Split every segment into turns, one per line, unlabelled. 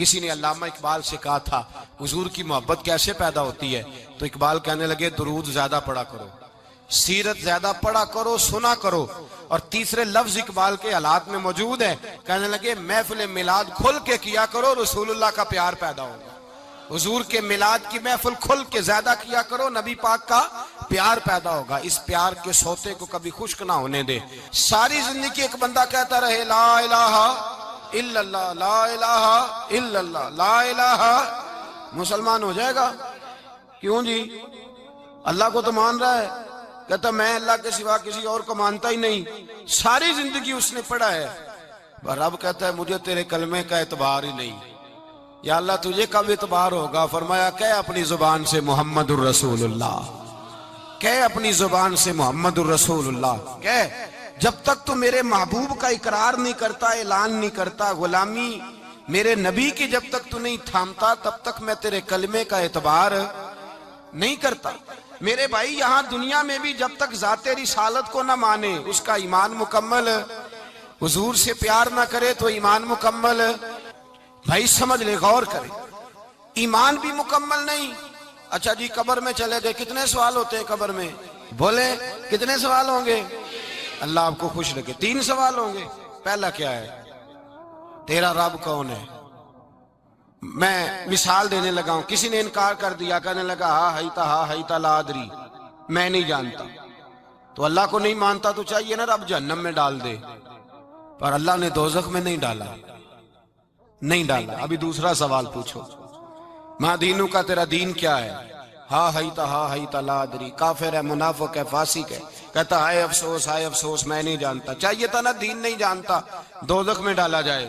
کسی نے علامہ اقبال سے کہا تھا حضور کی محبت کیسے پیدا ہوتی ہے، تو اقبال کہنے لگے درود زیادہ پڑھا کرو، سیرت زیادہ پڑھا کرو، سنا کرو۔ اور تیسرے لفظ اقبال کے حالات میں موجود ہے، کہنے لگے محفل میلاد کھل کے کیا کرو، رسول اللہ کا پیار پیدا ہوگا۔ حضور کے میلاد کی محفل کھل کے زیادہ کیا کرو، نبی پاک کا پیار پیدا ہوگا۔ اس پیار کے سوتے کو کبھی خشک نہ ہونے دے۔ ساری زندگی ایک بندہ کہتا رہے لا الہ الا اللہ، لا الہ الا اللہ، لا الہ، مسلمان ہو جائے گا؟ کیوں جی؟ اللہ کو تو مان رہا ہے، کہتا میں اللہ کے سوا کسی اور کو مانتا ہی نہیں، ساری زندگی اس نے پڑھا ہے۔ رب کہتا ہے مجھے تیرے کلمے کا اعتبار ہی نہیں۔ یا اللہ تجھے کب اعتبار ہوگا؟ فرمایا کہ اپنی زبان سے محمد الرسول اللہ، کہ اپنی زبان سے محمد الرسول اللہ، کہ جب تک تو میرے محبوب کا اقرار نہیں کرتا، اعلان نہیں کرتا، غلامی میرے نبی کی جب تک تو نہیں تھامتا، تب تک میں تیرے کلمے کا اعتبار نہیں کرتا۔ میرے بھائی یہاں دنیا میں بھی جب تک ذات رسالت کو نہ مانے، اس کا ایمان مکمل، حضور سے پیار نہ کرے تو ایمان مکمل، بھائی سمجھ لے، غور کرے، ایمان بھی مکمل نہیں۔ اچھا جی قبر میں چلے گئے، کتنے سوال ہوتے ہیں قبر میں؟ بولے کتنے سوال ہوں گے؟ اللہ آپ کو خوش رکھے، 3 سوال ہوں گے۔ پہلا کیا ہے؟ تیرا رب کون ہے؟ میں مثال دینے لگا ہوں، کسی نے انکار کر دیا، کہنے لگا ہا ہیتا لا ادری، میں نہیں جانتا، تو اللہ کو نہیں مانتا تو چاہیے نا رب جہنم میں ڈال دے، پر اللہ نے دوزخ میں نہیں ڈالا، نہیں ڈالا۔ ابھی دوسرا سوال پوچھو، ماں دینو کا، تیرا دین کیا ہے؟ ہا ہیتا لا ادری، کافر ہے، منافق ہے، فاسق ہے، کہتا ہائے افسوس میں نہیں جانتا۔ چاہیے تھا نا دین نہیں جانتا دوزخ میں ڈالا جائے،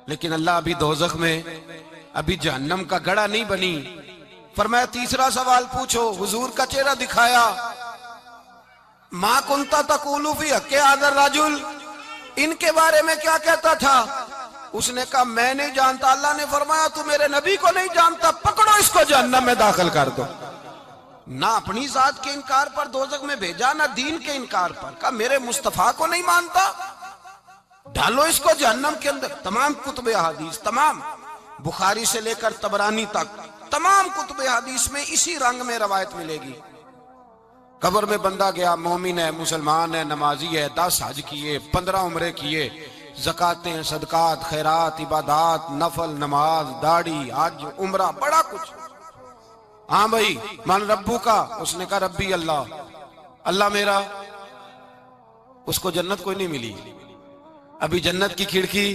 لیکن اللہ ابھی دوزخ میں، ابھی جہنم کا گڑھا نہیں بنی۔ فرمایا تیسرا سوال پوچھو، حضور کا چہرہ دکھایا، ما کنتا تقول فی حق ھذا الرجل، ان کے بارے میں کیا کہتا تھا؟ اس نے کہا میں نہیں جانتا۔ اللہ نے فرمایا تو میرے نبی کو نہیں جانتا، پکڑو اس کو جہنم میں داخل کر دو۔ نہ اپنی ذات کے انکار پر دوزخ میں بھیجا، نہ دین کے انکار پر، کہا میرے مصطفیٰ کو نہیں مانتا، ڈالو اس کو جہنم کے اندر۔ تمام کتب احادیث، تمام بخاری سے لے کر طبرانی تک، تمام کتب احادیث میں اسی رنگ میں روایت ملے گی۔ قبر میں بندہ گیا، مومن ہے، مسلمان ہے، نمازی ہے، 10 حج کیے، 15 عمرے کیے، زکاتیں، صدقات، خیرات، عبادات، نفل، نماز، داڑھی، حج، عمرہ، بڑا کچھ۔ ہاں بھائی من ربو کا، اس نے کہا ربی اللہ، اللہ میرا۔ اس کو جنت کوئی نہیں ملی، ابھی جنت کی کھڑکی۔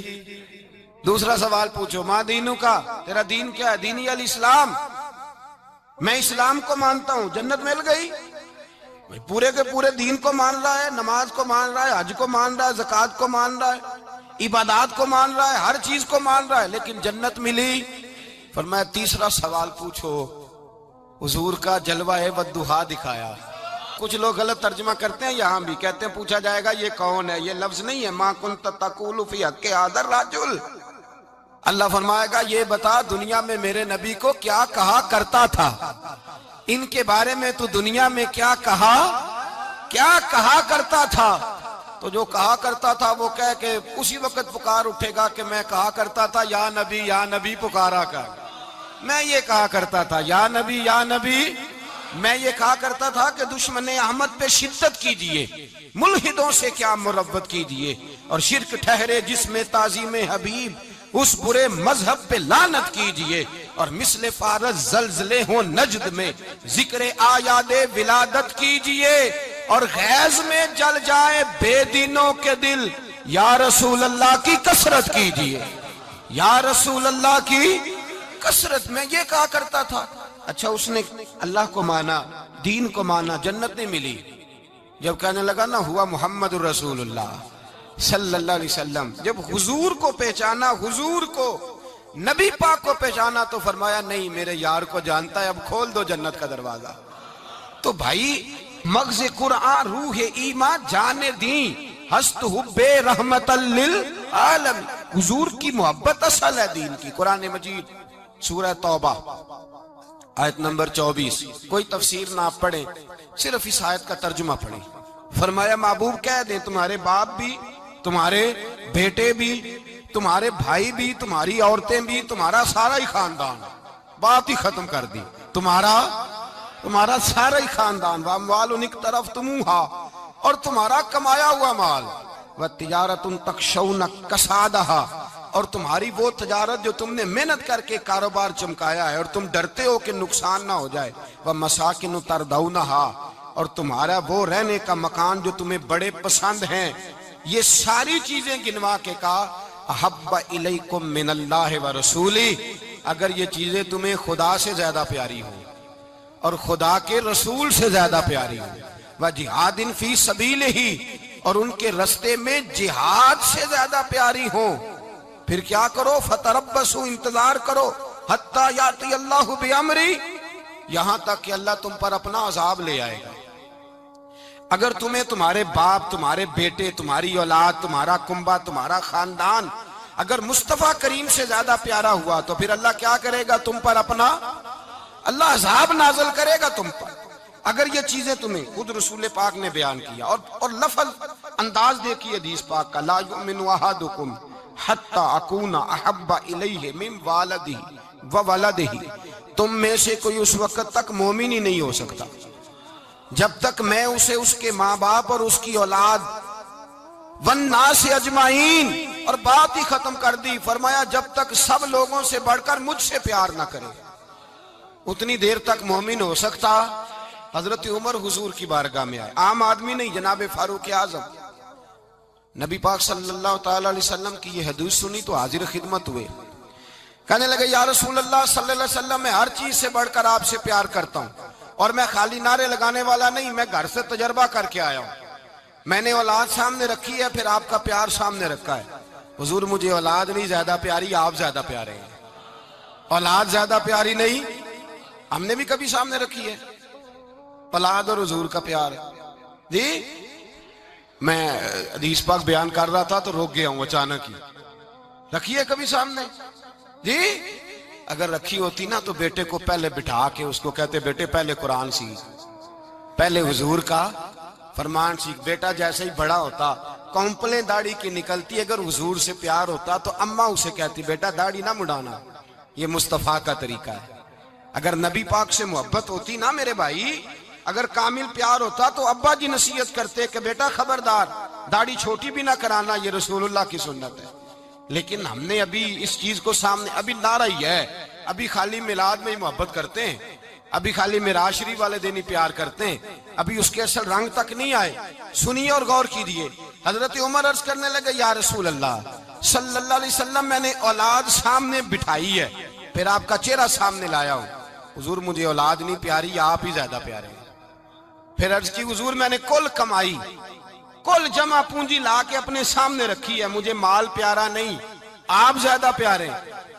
دوسرا سوال پوچھو، ماں دینو کا، تیرا دین کیا ہے؟ دینی الاسلام، میں اسلام کو مانتا ہوں، جنت مل گئی۔ پورے کے پورے دین کو مان رہا ہے، نماز کو مان رہا ہے، حج کو مان رہا ہے، زکوٰۃ کو مان رہا ہے، عبادات کو مان رہا ہے، ہر چیز کو مان رہا ہے، لیکن جنت ملی۔ فرمایا تیسرا سوال پوچھو، حضور کا جلوہ والضحیٰ دکھایا۔ کچھ لوگ غلط ترجمہ کرتے ہیں، یہاں بھی کہتے ہیں پوچھا جائے گا یہ کون ہے، یہ لفظ نہیں ہے، ما کنت تقول فی حق ھذا الرجل۔ اللہ فرمائے گا یہ بتا دنیا میں میرے نبی کو کیا کہا کرتا تھا، ان کے بارے میں تو دنیا میں کیا کہا کرتا تھا۔ تو جو کہا کرتا تھا وہ کہہ کہ اسی وقت پکار اٹھے گا کہ میں کہا کرتا تھا یا نبی پکارا کر، میں یہ کہا کرتا تھا یا نبی، میں یہ کہا کرتا تھا کہ دشمن احمد پہ شدت کیجئے، ملحدوں سے کیا مروت کیجئے، اور شرک ٹھہرے جس میں تعظیم حبیب، اس برے مذہب پہ لعنت کیجئے، اور مثل فارس زلزلے ہوں نجد میں ذکر آیاد ولادت کیجئے، اور غیظ میں جل جائے بے دینوں کے دل، یا رسول اللہ کی کثرت کیجئے، یا رسول اللہ کی کثرت۔ میں یہ کہا کرتا تھا۔ اچھا اس نے اللہ کو مانا، دین کو مانا، جنت نہیں ملی۔ جب کہنے لگا نا ہوا محمد الرسول اللہ صلی اللہ علیہ وسلم، جب حضور کو پہچانا، حضور کو، نبی پاک کو پہچانا، تو فرمایا نہیں میرے یار کو جانتا ہے، اب کھول دو جنت کا دروازہ۔ تو بھائی مغز قرآن روح ایمان جان دین ہست حب رحمت للعالم، حضور کی محبت اصل ہے دین کی۔ قرآن مجید سورہ توبہ آیت نمبر 24، کوئی تفسیر نہ پڑھیں، صرف اس آیت کا ترجمہ پڑھیں۔ فرمایا محبوب کہہ دیں تمہارے باپ بھی، تمہارے بیٹے بھی، تمہارے بھائی بھی، تمہاری عورتیں بھی، تمہارا سارا ہی خاندان، بات ہی ختم کر دی، تمہارا سارا ہی خاندان، وَأَمْوَالٌ اقْتَرَفْتُمُوهَا، اور تمہارا کمایا ہوا مال، وَتِجَارَةٌ تَخْشَوْنَ كَسَادَهَا، اور تمہاری وہ تجارت جو تم نے محنت کر کے کاروبار چمکایا ہے اور تم ڈرتے ہو کہ نقصان نہ ہو جائے، وَمَسَاكِنُ تَرْضَوْنَهَا، اور تمہارا وہ رہنے کا مکان جو تمہیں بڑے پسند ہیں، یہ ساری چیزیں گنوا کے کہا احب الیکم من اللہ ورسولہ، اگر یہ چیزیں تمہیں خدا سے زیادہ پیاری ہوں اور خدا کے رسول سے زیادہ پیاری ہوں، وجہاد فی سبیلہ، اور ان کے رستے میں جہاد سے زیادہ پیاری ہوں، پھر کیا کرو؟ فتربصوا، انتظار کرو، حتی یاتی اللہ بامری، یہاں تک کہ اللہ تم پر اپنا عذاب لے آئے گا۔ اگر تمہیں تمہارے باپ، تمہارے بیٹے، تمہاری اولاد، تمہارا کنبہ، تمہارا خاندان اگر مصطفیٰ کریم سے زیادہ پیارا ہوا تو پھر اللہ کیا کرے گا تم پر؟ اپنا اللہ عذاب نازل کرے گا تم پر۔ اگر یہ چیزیں تمہیں، خود رسول پاک نے بیان کیا، اور لفظ انداز دیکھیے حدیث پاک کا، لا یؤمن احدکم حتی اکون احب الیہ من والدہ وولدہ، تم میں سے کوئی اس وقت تک مومن ہی نہیں ہو سکتا جب تک میں اسے اس کے ماں باپ اور اس کی اولاد والناس اجمعین، اور بات ہی ختم کر دی، فرمایا جب تک سب لوگوں سے بڑھ کر مجھ سے پیار نہ کرے اتنی دیر تک مومن ہو سکتا۔ حضرت عمر حضور کی بارگاہ میں آئے، عام آدمی نہیں، جناب فاروق اعظم، نبی پاک صلی اللہ تعالی علیہ وسلم کی یہ حدیث سنی تو حاضر خدمت ہوئے، کہنے لگے یا رسول اللہ صلی اللہ علیہ وسلم، میں ہر چیز سے بڑھ کر آپ سے پیار کرتا ہوں، اور میں خالی نعرے لگانے والا نہیں، میں گھر سے تجربہ کر کے آیا ہوں، میں نے اولاد سامنے رکھی ہے، پھر آپ کا پیار سامنے رکھا ہے، حضور مجھے اولاد نہیں زیادہ پیاری، آپ زیادہ پیارے ہیں، اولاد زیادہ پیاری نہیں، ہم نے بھی کبھی سامنے رکھی ہے اولاد اور حضور کا پیار جی۔ میں حدیث پاک بیان کر رہا تھا تو روک گیا ہوں اچانک ہی، رکھی ہے کبھی سامنے جی؟ اگر رکھی ہوتی نا تو بیٹے کو پہلے بٹھا کے اس کو کہتے بیٹے پہلے قرآن سیکھ، پہلے حضور کا فرمان سیکھ۔ بیٹا جیسے ہی بڑا ہوتا، کونپلیں داڑھی کی نکلتی، اگر حضور سے پیار ہوتا تو اماں اسے کہتی بیٹا داڑھی نہ مڈانا، یہ مصطفیٰ کا طریقہ ہے۔ اگر نبی پاک سے محبت ہوتی نا میرے بھائی، اگر کامل پیار ہوتا تو ابا جی نصیحت کرتے کہ بیٹا خبردار داڑھی چھوٹی بھی نہ کرانا، یہ رسول اللہ کی سنت ہے۔ لیکن ہم نے ابھی اس چیز کو سامنے، ابھی نعرہ ہی ہے، ابھی خالی میلاد میں ہی محبت کرتے ہیں، ابھی خالی معراج شریف والے دن ہی پیار کرتے ہیں، ابھی اس کے اصل رنگ تک نہیں آئے۔ سنیے اور غور کیجیے، حضرت عمر عرض کرنے لگے یا رسول اللہ صلی اللہ علیہ وسلم، میں نے اولاد سامنے بٹھائی ہے، پھر آپ کا چہرہ سامنے لایا ہوں، حضور مجھے اولاد نہیں پیاری، آپ ہی زیادہ پیارے ہیں۔ پھر عرض کی حضور میں نے کل کمائی، کل جمع پونجی لا کے اپنے سامنے رکھی ہے، مجھے مال پیارا نہیں، آپ زیادہ پیارے۔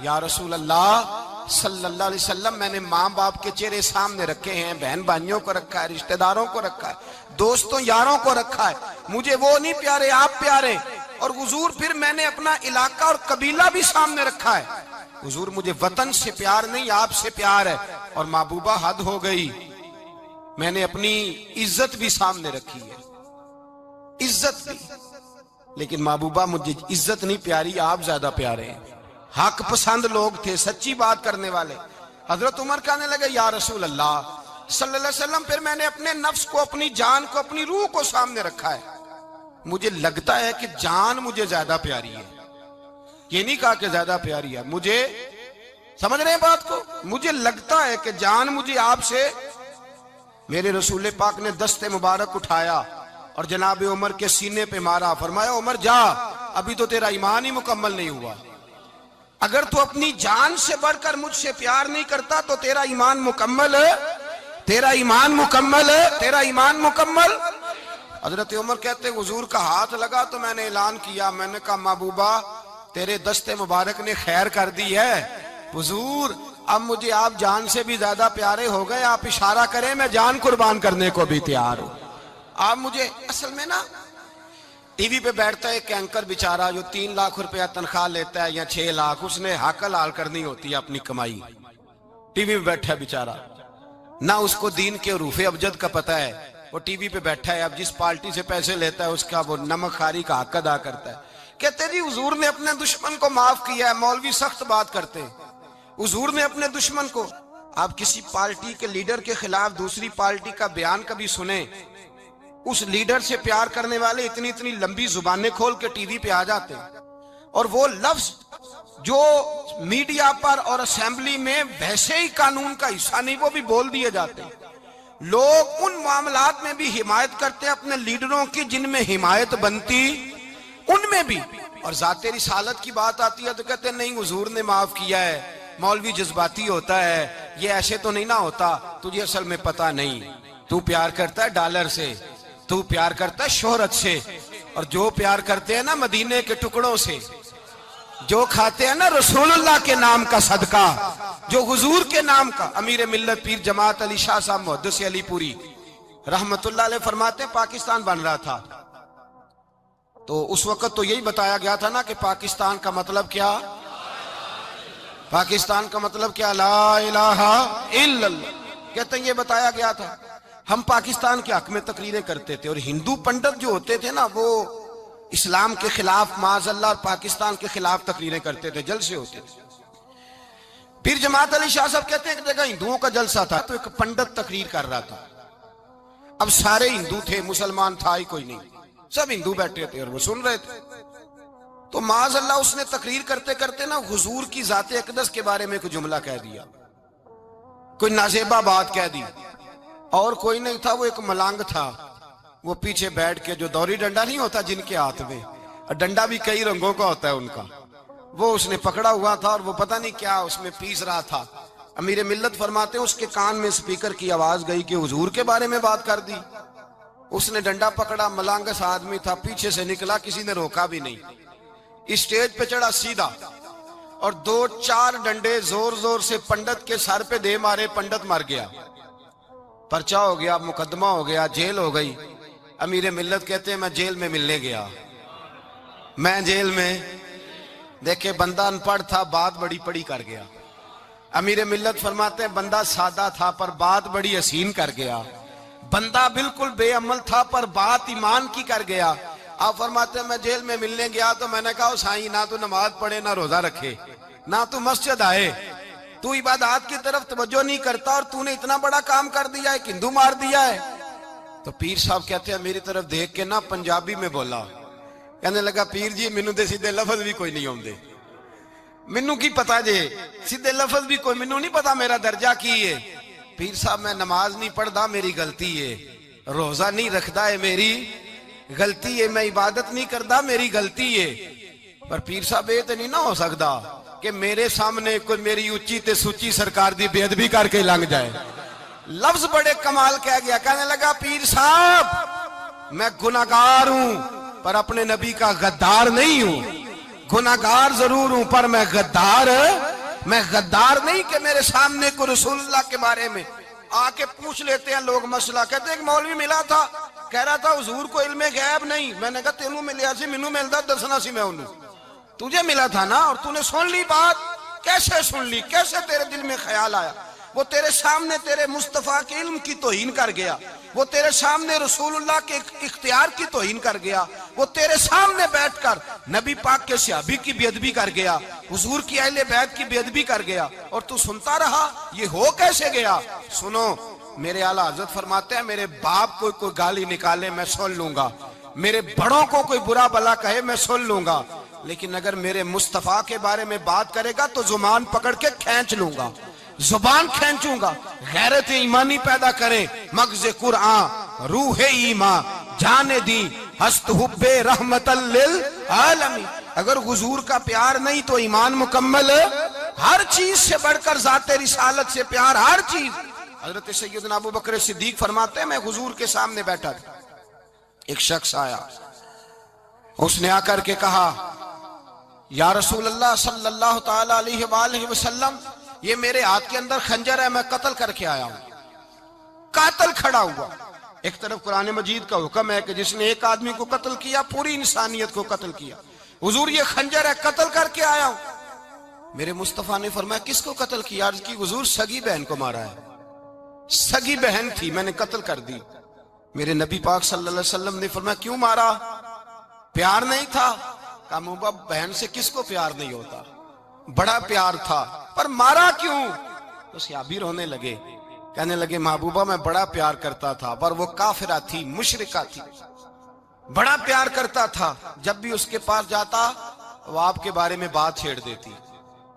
یا رسول اللہ صلی اللہ علیہ وسلم، میں نے ماں باپ کے چہرے سامنے رکھے ہیں، بہن بھائیوں کو رکھا ہے، رشتہ داروں کو رکھا ہے، دوستوں یاروں کو رکھا ہے، مجھے وہ نہیں پیارے، آپ پیارے۔ اور حضور پھر میں نے اپنا علاقہ اور قبیلہ بھی سامنے رکھا ہے، حضور مجھے وطن سے پیار نہیں، آپ سے پیار ہے۔ اور محبوبہ حد ہو گئی، میں نے اپنی عزت بھی سامنے رکھی ہے، عزت بھی، لیکن محبوبہ مجھے عزت نہیں پیاری، آپ زیادہ پیارے ہیں۔ حق پسند لوگ تھے، سچی بات کرنے والے۔ حضرت عمر کہنے لگے یا رسول اللہ صلی اللہ علیہ وسلم، پھر میں نے اپنے نفس کو، اپنی جان کو، اپنی روح کو سامنے رکھا ہے، مجھے لگتا ہے کہ جان مجھے زیادہ پیاری ہے، یہ نہیں کہا کہ زیادہ پیاری ہے، مجھے، سمجھ رہے ہیں بات کو، مجھے لگتا ہے کہ جان مجھے آپ سے۔ میرے رسول پاک نے دست مبارک اٹھایا اور جناب عمر کے سینے پہ مارا، فرمایا عمر جا، ابھی تو تیرا ایمان ہی مکمل نہیں ہوا، اگر تو اپنی جان سے بڑھ کر مجھ سے پیار نہیں کرتا تو تیرا ایمان مکمل ہے، تیرا ایمان مکمل ہے، تیرا ایمان مکمل۔ حضرت عمر کہتے حضور کا ہاتھ لگا تو میں نے اعلان کیا، میں نے کہا محبوبہ تیرے دست مبارک نے خیر کر دی ہے، حضور اب مجھے آپ جان سے بھی زیادہ پیارے ہو گئے، آپ اشارہ کریں میں جان قربان کرنے کو بھی تیار ہوں۔ آپ مجھے، اصل میں نا ٹی وی پہ بیٹھتا ہے ایک اینکر بیچارہ جو 3 لاکھ روپیہ تنخواہ لیتا ہے یا 6 لاکھ، اس نے حق حلال کرنی ہوتی ہے اپنی کمائی، ٹی وی پہ بیٹھا ہے بیچارہ، نہ اس کو دین کے حروف ابجد کا پتہ ہے، وہ ٹی وی پہ بیٹھا ہے، اب جس پارٹی سے پیسے لیتا ہے اس کا وہ نمک خاری کا حق ادا کرتا ہے، کہتے جی حضور نے اپنے دشمن کو معاف کیا ہے. مولوی سخت بات کرتے ہیں. حضور نے اپنے دشمن کو. آپ کسی پارٹی کے لیڈر کے خلاف دوسری پارٹی کا بیان کبھی سنیں, اس لیڈر سے پیار کرنے والے اتنی اتنی لمبی زبانیں کھول کے ٹی وی پہ آ جاتے ہیں, اور وہ لفظ جو میڈیا پر اور اسمبلی میں ویسے ہی قانون کا حصہ نہیں وہ بھی بول دیے جاتے ہیں. لوگ ان معاملات میں بھی حمایت کرتے ہیں اپنے لیڈروں کی جن میں حمایت بنتی ان میں بھی, اور ذات رسالت کی بات آتی ہے تو کہتے ہیں نہیں حضور نے معاف کیا ہے. مولوی جذباتی ہوتا ہے, یہ ایسے تو نہیں نہ ہوتا, تجھے اصل میں پتا نہیں, تو پیار کرتا ہے ڈالر سے, تو پیار کرتا ہے شہرت سے, اور جو پیار کرتے ہیں نا مدینے کے ٹکڑوں سے, جو کھاتے ہیں نا رسول اللہ کے نام کا صدقہ, جو حضور کے نام کا. امیر ملت پیر جماعت علی شاہ صاحب محدث علی پوری رحمت اللہ علیہ فرماتے ہیں پاکستان بن رہا تھا تو اس وقت تو یہی بتایا گیا تھا نا کہ پاکستان کا مطلب کیا, پاکستان کا مطلب کیا, لا الہ الا اللہ. کہتے ہیں یہ بتایا گیا تھا. ہم پاکستان کے حق میں تقریریں کرتے تھے, اور ہندو پنڈت جو ہوتے تھے نا وہ اسلام کے خلاف معاذ اللہ اور پاکستان کے خلاف تقریریں کرتے تھے, جلسے ہوتے تھے. پیر جماعت علی شاہ صاحب کہتے ہیں ایک جگہ ہندوؤں کا جلسہ تھا تو ایک پنڈت تقریر کر رہا تھا. اب سارے ہندو تھے, مسلمان تھا ہی کوئی نہیں, سب ہندو بیٹھے تھے اور وہ سن رہے تھے. تو معاذ اللہ اس نے تقریر کرتے کرتے نا حضور کی ذات اقدس کے بارے میں کوئی جملہ کہہ دیا, کوئی نازیبہ بات کہہ دی, اور کوئی نہیں تھا, وہ ایک ملانگ تھا, وہ پیچھے بیٹھ کے, جو دوری ڈنڈا نہیں ہوتا جن کے ہاتھ میں, اور ڈنڈا بھی کئی رنگوں کا ہوتا ہے ان کا, وہ اس نے پکڑا ہوا تھا اور وہ پتہ نہیں کیا اس میں پیس رہا تھا. امیر ملت فرماتے ہیں اس کے کان میں سپیکر کی آواز گئی کہ حضور کے بارے میں بات کر دی. اس نے ڈنڈا پکڑا, ملانگس آدمی تھا, پیچھے سے نکلا, کسی نے روکا بھی نہیں, اسٹیج پہ چڑھا سیدھا, اور 2-4 ڈنڈے زور زور سے پنڈت کے سر پہ دے مارے. پنڈت مر گیا, پرچہ ہو گیا, مقدمہ ہو گیا, جیل ہو گئی. امیر ملت کہتے ہیں میں جیل میں ملنے گیا, میں جیل میں, دیکھے بندہ ان پڑھ تھا, بات بڑی پڑی کر گیا. امیر ملت فرماتے ہیں بندہ سادہ تھا پر بات بڑی حسین کر گیا, بندہ بالکل بے عمل تھا پر بات ایمان کی کر گیا. آپ فرماتے ہیں میں جیل میں ملنے گیا تو میں نے کہا سائیں نہ تو نماز پڑھے, نہ روزہ رکھے, نہ تو مسجد آئے, تو عبادات کی طرف توجہ نہیں کرتا, اور تو نے اتنا بڑا کام کر دیا ہے, ہندو مار دیا ہے. تو پیر صاحب کہتے ہیں میری طرف دیکھ کے نا پنجابی میں بولا, کہنے لگا پیر جی مینوں دے سیدھے لفظ بھی کوئی نہیں آوندے, مینوں کی پتا جے, سیدھے لفظ بھی کوئی, مینوں نہیں پتا میرا درجہ کی ہے. پیر صاحب میں نماز نہیں پڑھدا میری غلطی ہے, روزہ نہیں رکھدا ہے میری غلطی ہے, میں عبادت نہیں کردا میری غلطی ہے. پر پیر صاحب یہ تو نہیں نہ ہو سکدا کہ میرے سامنے کوئی میری اچھی تے سچی سرکار دی بے ادبی کر کے لنگ جائے. لفظ بڑے کمال کہہ گیا, کہنے لگا پیر صاحب میں گناہگار ہوں پر اپنے نبی کا غدار نہیں ہوں, گناہگار ضرور ہوں پر میں غدار نہیں کہ میرے سامنے کو رسول اللہ کے بارے میں آ کے پوچھ لیتے ہیں لوگ مسئلہ. کہتے ہیں ایک مولوی ملا تھا, کہہ رہا تھا حضور کو علم غیب نہیں. میں نے کہا تینوں ملیا سی, مینوں ملدا دسنا سی, میں انہوں تجھے ملا تھا نا, اور تو نے سن لی بات. کیسے سن لی, کیسے تیرے دل میں خیال آیا؟ وہ تیرے سامنے تیرے مصطفیٰ کے علم کی توہین کر گیا, وہ تیرے سامنے رسول اللہ کے اختیار کی توہین کر گیا, وہ تیرے سامنے بیٹھ کر نبی پاک کے صحابی کی بے ادبی کر گیا, حضور کی اہل بیت کی بے ادبی کر گیا, اور تو سنتا رہا. یہ ہو کیسے گیا؟ سنو, میرے اعلیٰ حضرت فرماتے ہیں میرے باپ کو کوئی گالی نکالے میں سن لوں گا, میرے بڑوں کو کوئی برا بلا کہے میں سن لوں گا, لیکن اگر میرے مصطفیٰ کے بارے میں بات کرے گا تو زبان پکڑ کے کھینچ لوں گا, زبان کھینچوں گا. غیرت ایمانی پیدا کرے مغز قرآن روح ایمان جانے دی ہست حب رحمت للعالمین. اگر حضور کا پیار نہیں تو ایمان مکمل, ہر چیز سے بڑھ کر ذات رسالت سے پیار, ہر چیز. حضرت سیدنا ابو بکر صدیق فرماتے ہیں میں حضور کے سامنے بیٹھا تھا, ایک شخص آیا, اس نے آ کر کے کہا یا رسول اللہ صلی اللہ تعالی علیہ وآلہ وسلم, یہ میرے ہاتھ کے اندر خنجر ہے, میں قتل کر کے آیا ہوں. قاتل کھڑا ہوا. ایک طرف قرآن مجید کا حکم ہے کہ جس نے ایک آدمی کو قتل کیا پوری انسانیت کو قتل کیا. حضور یہ خنجر ہے, قتل کر کے آیا ہوں. میرے مصطفیٰ نے فرمایا کس کو قتل کیا؟ عرض کی حضور سگی بہن کو مارا ہے, سگی بہن تھی میں نے قتل کر دی. میرے نبی پاک صلی اللہ علیہ وسلم نے فرمایا کیوں مارا؟ پیار نہیں تھا؟ کہا محبوبہ بہن سے کس کو پیار نہیں ہوتا، بڑا پیار تھا، پر مارا کیوں؟ تو صحابی رونے لگے، کہنے لگے محبوبہ میں بڑا پیار کرتا تھا، پر وہ کافرہ تھی، مشرکہ تھی، بڑا پیار کرتا تھا، جب بھی اس کے پاس جاتا وہ آپ کے بارے میں بات چھیڑ دیتی،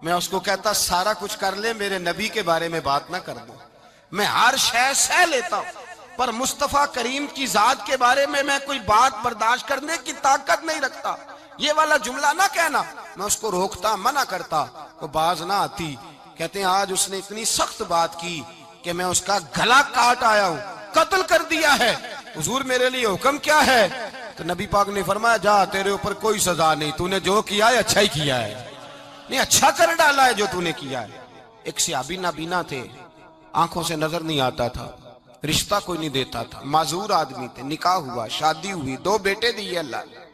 میں اس کو کہتا سارا کچھ کر لے میرے نبی کے بارے میں بات نہ کر دو، میں ہر شے سہ لیتا ہوں، پر مصطفیٰ کریم کی ذات کے بارے میں کوئی بات برداشت کرنے کی طاقت نہیں رکھتا، یہ والا جملہ نہ کہنا۔ میں اس کو روکتا، منع کرتا، وہ باز نہ آتی۔ کہتے ہیں آج اس نے اتنی سخت بات کی کہ میں اس کا گلا کاٹ آیا ہوں، قتل کر دیا ہے، حضور میرے لیے حکم کیا ہے؟ تو نبی پاک نے فرمایا جا، تیرے اوپر کوئی سزا نہیں، تو نے جو کیا ہے اچھا ہی کیا ہے، نہیں اچھا کر ڈالا ہے جو تو نے کیا ہے۔ ایک صحابی نابینا تھے، آنکھوں سے نظر نہیں آتا تھا، رشتہ کوئی نہیں دیتا تھا، معذور آدمی تھے، نکاح ہوا، شادی ہوئی، 2 بیٹے دیے اللہ نے،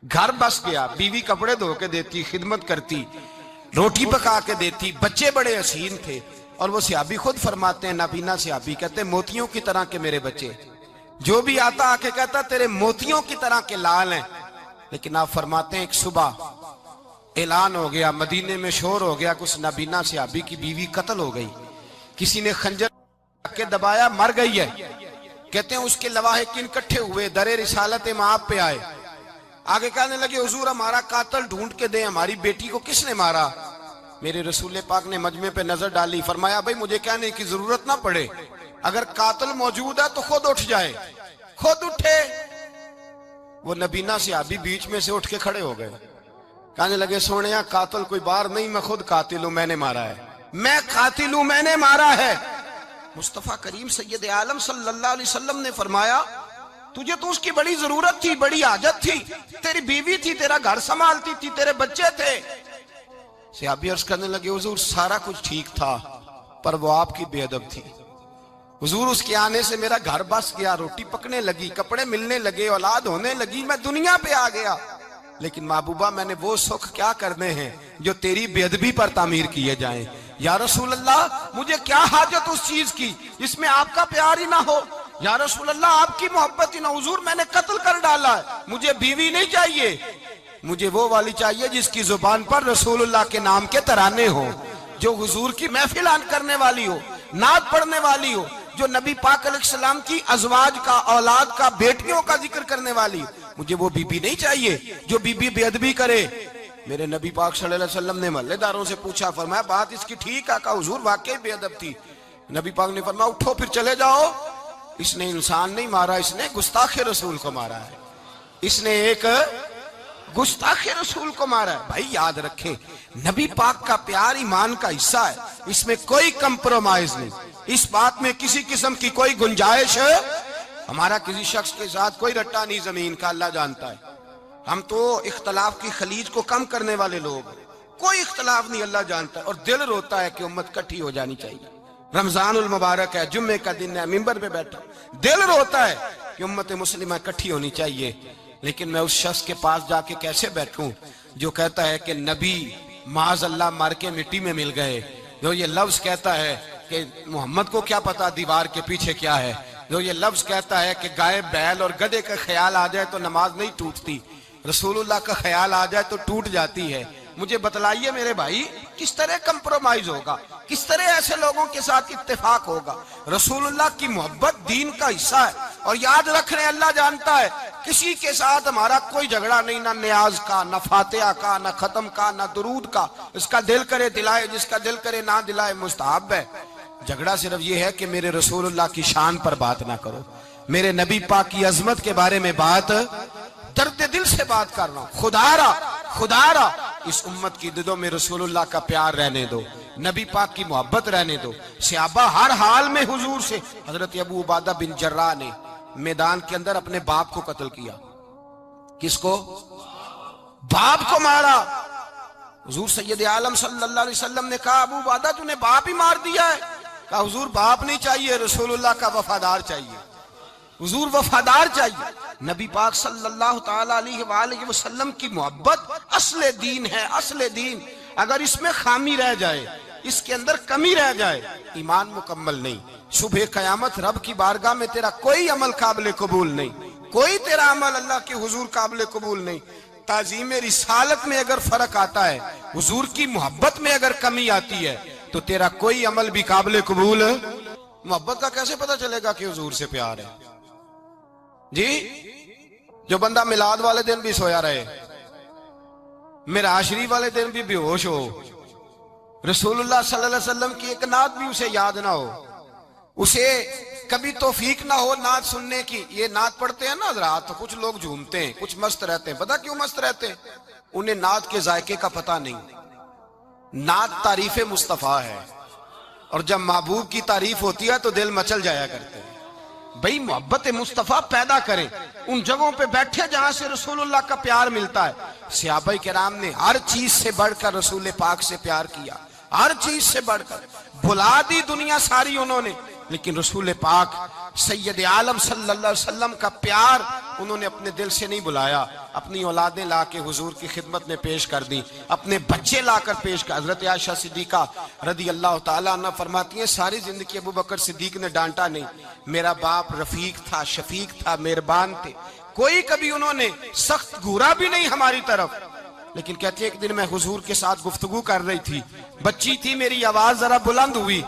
گھر بس گیا، بیوی کپڑے دھو کے دیتی، خدمت کرتی، روٹی پکا کے دیتی، بچے بڑے حسین تھے، اور وہ صحابی خود فرماتے ہیں، نابینا صحابی کہتے ہیں موتیوں کی طرح کے میرے بچے، جو بھی آتا آ کے کہتا تیرے موتیوں کی طرح کے لال ہیں۔ لیکن آپ فرماتے ہیں ایک صبح اعلان ہو گیا، مدینے میں شور ہو گیا، کچھ نابینا صحابی کی بیوی قتل ہو گئی، کسی نے خنجر کے دبایا، مر گئی ہے۔ کہتے ہیں اس کے لواحقین اکٹھے ہوئے، در رسالت مآب پہ آئے، آگے کہنے لگے حضور ہمارا قاتل ڈھونڈ کے دیں، ہماری بیٹی کو کس نے مارا؟ میرے رسول پاک نے مجمع پہ نظر ڈالی، فرمایا بھائی مجھے کہنے کی ضرورت نہ پڑے، اگر قاتل موجود ہے تو خود اٹھ جائے۔ خود اٹھے، وہ نبینا صحابی بیچ میں سے اٹھ کے کھڑے ہو گئے، کہنے لگے سونیا قاتل کوئی بار نہیں، میں خود قاتل ہوں، میں نے مارا ہے، میں قاتل ہوں، میں نے مارا ہے۔ مصطفیٰ کریم سید عالم صلی اللہ علیہ وسلم نے فرمایا تجھے تو اس کی بڑی ضرورت تھی، بڑی حاجت تھی، تیری بیوی تھی، تیرا گھر سنبھالتی تھی، تیرے بچے تھے۔ صحابی عرض کرنے لگے حضور سارا کچھ ٹھیک تھا، پر وہ آپ کی بے ادب تھی، حضور اس کے آنے سے میرا گھر بس گیا، روٹی پکنے لگی، کپڑے ملنے لگے، اولاد ہونے لگی، میں دنیا پہ آ گیا، لیکن محبوبہ میں نے وہ سکھ کیا کرنے ہیں جو تیری بے ادبی پر تعمیر کیے جائیں۔ یا رسول اللہ مجھے کیا حاجت اس چیز کی جس میں آپ کا پیار ہی نہ ہو، یا رسول اللہ آپ کی محبت ہی نہ، حضور میں نے قتل کر ڈالا ہے، مجھے بیوی نہیں چاہیے، مجھے وہ والی چاہیے جس کی زبان پر رسول اللہ کے نام کے ترانے ہوں، جو حضور کی محفل کرنے والی ہو، نعت پڑھنے والی ہو، جو نبی پاک علیہ السلام کی ازواج کا، اولاد کا، بیٹیوں کا ذکر کرنے والی ہو، مجھے وہ بی بی نہیں چاہیے جو بی بی بے ادبی کرے۔ میرے نبی پاک صلی اللہ علیہ وسلم نے محلے داروں سے پوچھا، فرمایا بات اس کی ٹھیک ہے؟ کہا حضور واقعی بے ادب تھی۔ نبی پاک نے فرمایا اٹھو پھر چلے جاؤ، اس نے انسان نہیں مارا، اس نے گستاخ رسول کو مارا ہے، اس نے ایک گستاخ رسول کو مارا ہے۔ بھائی یاد رکھیں نبی پاک کا پیار ایمان کا حصہ ہے، اس میں کوئی کمپرومائز نہیں، اس بات میں کسی قسم کی کوئی گنجائش ہے، ہمارا کسی شخص کے ساتھ کوئی رٹا نہیں زمین کا، اللہ جانتا ہے، ہم تو اختلاف کی خلیج کو کم کرنے والے لوگ ہیں، کوئی اختلاف نہیں، اللہ جانتا ہے، اور دل روتا ہے کہ امت کٹھی ہو جانی چاہیے، رمضان المبارک ہے، جمعے کا دن ہے، منبر پہ بیٹھا، دل روتا ہے کہ امت مسلمہ کٹھی ہونی چاہیے، لیکن میں اس شخص کے پاس جا کے کیسے بیٹھوں جو کہتا ہے کہ نبی معاذ اللہ مار کے مٹی میں مل گئے، جو یہ لفظ کہتا ہے کہ محمد کو کیا پتا دیوار کے پیچھے کیا ہے، جو یہ لفظ کہتا ہے کہ گائے بیل اور گدھے کا خیال آ جائے تو نماز نہیں ٹوٹتی، رسول اللہ کا خیال آ جائے تو ٹوٹ جاتی ہے۔ مجھے بتلائیے میرے بھائی کس طرح کمپرومائز ہوگا، کس طرح ایسے لوگوں کے ساتھ اتفاق ہوگا؟ رسول اللہ کی محبت دین کا حصہ ہے، اور یاد رکھ رہے اللہ جانتا ہے کسی کے ساتھ ہمارا کوئی جھگڑا نہیں، نہ نیاز کا، نہ فاتحہ کا، نہ ختم کا، نہ درود کا، اس کا دل کرے دلائے، جس کا دل کرے نہ دلائے، مستحب ہے۔ جھگڑا صرف یہ ہے کہ میرے رسول اللہ کی شان پر بات نہ کرو، میرے نبی پاک کی عظمت کے بارے میں بات، درد دل سے بات کر رہا ہوں، خدا را اس امت کی دلوں میں رسول اللہ کا پیار رہنے دو، نبی پاک کی محبت رہنے دو۔ صحابہ ہر حال میں حضور سے، حضرت ابو عبادہ بن جراح نے میدان کے اندر اپنے باپ کو قتل کیا، کس کو؟ باپ کو مارا۔ حضور سید عالم صلی اللہ علیہ وسلم نے کہا ابو عبادہ تو نے باپ ہی مار دیا ہے؟ کہا حضور باپ نہیں چاہیے، رسول اللہ کا وفادار چاہیے، حضور وفادار چاہیے۔ نبی پاک صلی اللہ تعالی علیہ وآلہ وسلم کی محبت اصل دین ہے، اصل دین۔ اگر اس میں خامی رہ جائے، اس کے اندر کمی رہ جائے، ایمان مکمل نہیں۔ صبح قیامت رب کی بارگاہ میں تیرا کوئی عمل قابل قبول نہیں، کوئی تیرا عمل اللہ کے حضور قابل قبول نہیں۔ تعظیم رسالت میں اگر فرق آتا ہے، حضور کی محبت میں اگر کمی آتی ہے، تو تیرا کوئی عمل بھی قابل قبول۔ محبت کا کیسے پتہ چلے گا کہ حضور سے پیار ہے؟ جی، جو بندہ میلاد والے دن بھی سویا رہے، معراج شریف والے دن بھی بے ہوش ہو، رسول اللہ صلی اللہ علیہ وسلم کی ایک نعت بھی اسے یاد نہ ہو، اسے کبھی توفیق نہ ہو نعت سننے کی۔ یہ نعت پڑھتے ہیں نا حضرات، تو کچھ لوگ جھومتے ہیں، کچھ مست رہتے ہیں۔ پتہ کیوں مست رہتے ہیں؟ انہیں نعت کے ذائقے کا پتہ نہیں۔ نعت تعریف مصطفیٰ ہے، اور جب محبوب کی تعریف ہوتی ہے تو دل مچل جایا کرتے ہیں۔ بھئی محبت مصطفیٰ پیدا کریں ان جگہوں پہ بیٹھے جہاں سے رسول اللہ کا پیار ملتا ہے۔ صحابہ کرام نے ہر چیز سے بڑھ کر رسول پاک سے پیار کیا، ہر چیز سے بڑھ کر بھلا دی دنیا ساری انہوں نے، لیکن رسول پاک سید عالم صلی اللہ علیہ وسلم کا پیار انہوں نے اپنے دل سے نہیں بلایا۔ اپنی اولادیں لا کے حضور کی خدمت میں پیش کر دی، اپنے بچے لا کر پیش کر۔ حضرت عائشہ صدیقہ رضی اللہ تعالیٰ عنہ فرماتی ہیں ساری زندگی ابو بکر صدیق نے ڈانٹا نہیں، میرا باپ رفیق تھا، شفیق تھا، مہربان تھے، کوئی کبھی انہوں نے سخت گھورا بھی نہیں ہماری طرف۔ لیکن کہتی ہے ایک دن میں حضور کے ساتھ گفتگو کر رہی تھی، بچی تھی، میری آواز ذرا بلند ہوئی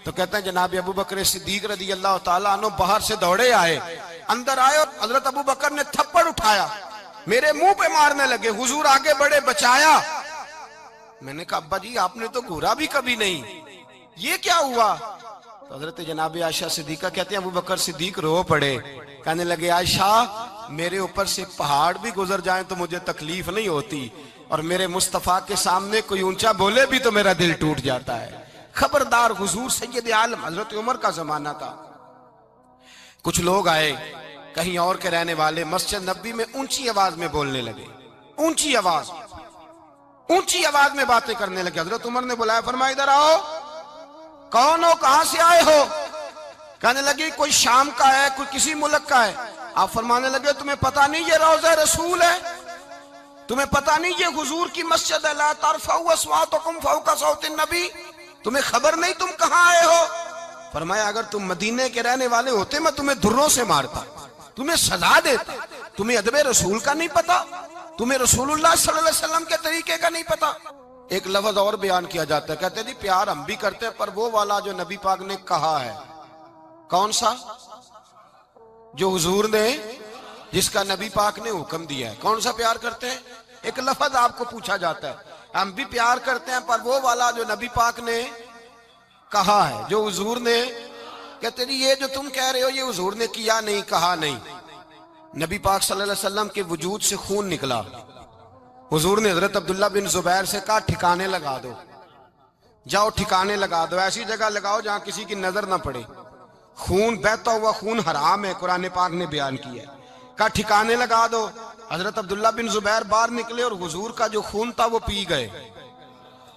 تو کہتے ہیں جناب ابو بکر صدیق رضی اللہ تعالیٰ عنہ باہر سے دوڑے آئے، اندر آئے اور حضرت ابو بکر نے تھپڑ اٹھایا، میرے منہ پہ مارنے لگے، حضور آگے بڑھے، بچایا۔ میں نے کہا ابا جی آپ نے تو گھورا بھی کبھی نہیں، یہ کیا ہوا؟ تو حضرت جناب عائشہ صدیقہ کہتے ہیں ابو بکر صدیق رو پڑے، کہنے لگے عائشہ میرے اوپر سے پہاڑ بھی گزر جائیں تو مجھے تکلیف نہیں ہوتی، اور میرے مصطفیٰ کے سامنے کوئی اونچا بولے بھی تو میرا دل ٹوٹ جاتا ہے۔ خبردار، حضور سید عالم، حضرت عمر کا زمانہ تھا، کچھ لوگ آئے کہیں اور کے رہنے والے، مسجد نبوی میں اونچی آواز میں بولنے لگے، اونچی آواز میں باتیں کرنے لگے۔ حضرت عمر نے بلایا، فرمایا ادھر آؤ، کون ہو، کہاں سے آئے ہو؟ کہنے لگے کوئی شام کا ہے، کوئی کسی ملک کا ہے۔ آپ فرمانے لگے تمہیں پتہ نہیں یہ روضہ رسول ہے؟ تمہیں پتہ نہیں یہ حضور کی مسجد ہے؟ لا ترفعوا اصواتکم فوق صوت النبی، تمہیں خبر نہیں تم کہاں آئے ہو؟ فرمایا اگر تم مدینے کے رہنے والے ہوتے میں تمہیں دھروں سے مارتا، تمہیں سزا دیتا۔ تمہیں ادب رسول کا نہیں پتا، تمہیں رسول اللہ صلی اللہ علیہ وسلم کے طریقے کا نہیں پتا۔ ایک لفظ اور بیان کیا جاتا ہے، کہتے ہیں جی پیار ہم بھی کرتے ہیں پر وہ والا جو نبی پاک نے کہا ہے۔ کون سا؟ جو حضور نے، جس کا نبی پاک نے حکم دیا ہے۔ کون سا پیار کرتے ہیں؟ ایک لفظ آپ کو پوچھا جاتا ہے، ہم بھی پیار کرتے ہیں پر وہ والا جو نبی پاک نے کہا ہے، جو حضور نے۔ کہتے ہیں یہ جو تم کہہ رہے ہو یہ حضور نے کیا نہیں، کہا نہیں۔ نبی پاک صلی اللہ علیہ وسلم کے وجود سے خون نکلا، حضور نے حضرت عبداللہ بن زبیر سے کہا ٹھکانے لگا دو، جاؤ ٹھکانے لگا دو، ایسی جگہ لگاؤ جہاں کسی کی نظر نہ پڑے، خون بہتا ہوا خون حرام ہے، قرآن پاک نے بیان کیا ہے۔ کہا ٹھکانے لگا دو۔ حضرت عبداللہ بن زبیر باہر نکلے اور حضور کا جو خون تھا وہ پی گئے۔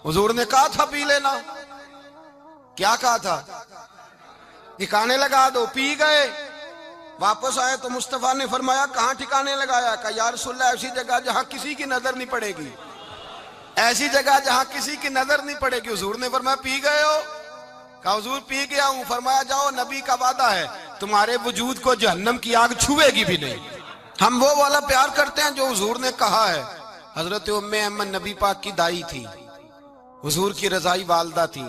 حضور نے کہا تھا پی لینا، کیا کہا تھا؟ ٹھکانے لگا دو، پی گئے۔ واپس آئے تو مصطفیٰ نے فرمایا کہاں ٹھکانے لگایا؟ کہا یا رسول اللہ ایسی جگہ جہاں کسی کی نظر نہیں پڑے گی، ایسی جگہ جہاں کسی کی نظر نہیں پڑے گی۔ حضور نے فرمایا پی گئے ہو؟ کہا حضور پی گیا ہوں۔ فرمایا جاؤ نبی کا وعدہ ہے تمہارے وجود کو جہنم کی آگ چھوے گی بھی نہیں۔ ہم وہ والا پیار کرتے ہیں جو حضور نے کہا ہے۔ حضرت ام ایمن نبی پاک کی دائی تھی، حضور کی رضائی والدہ تھی،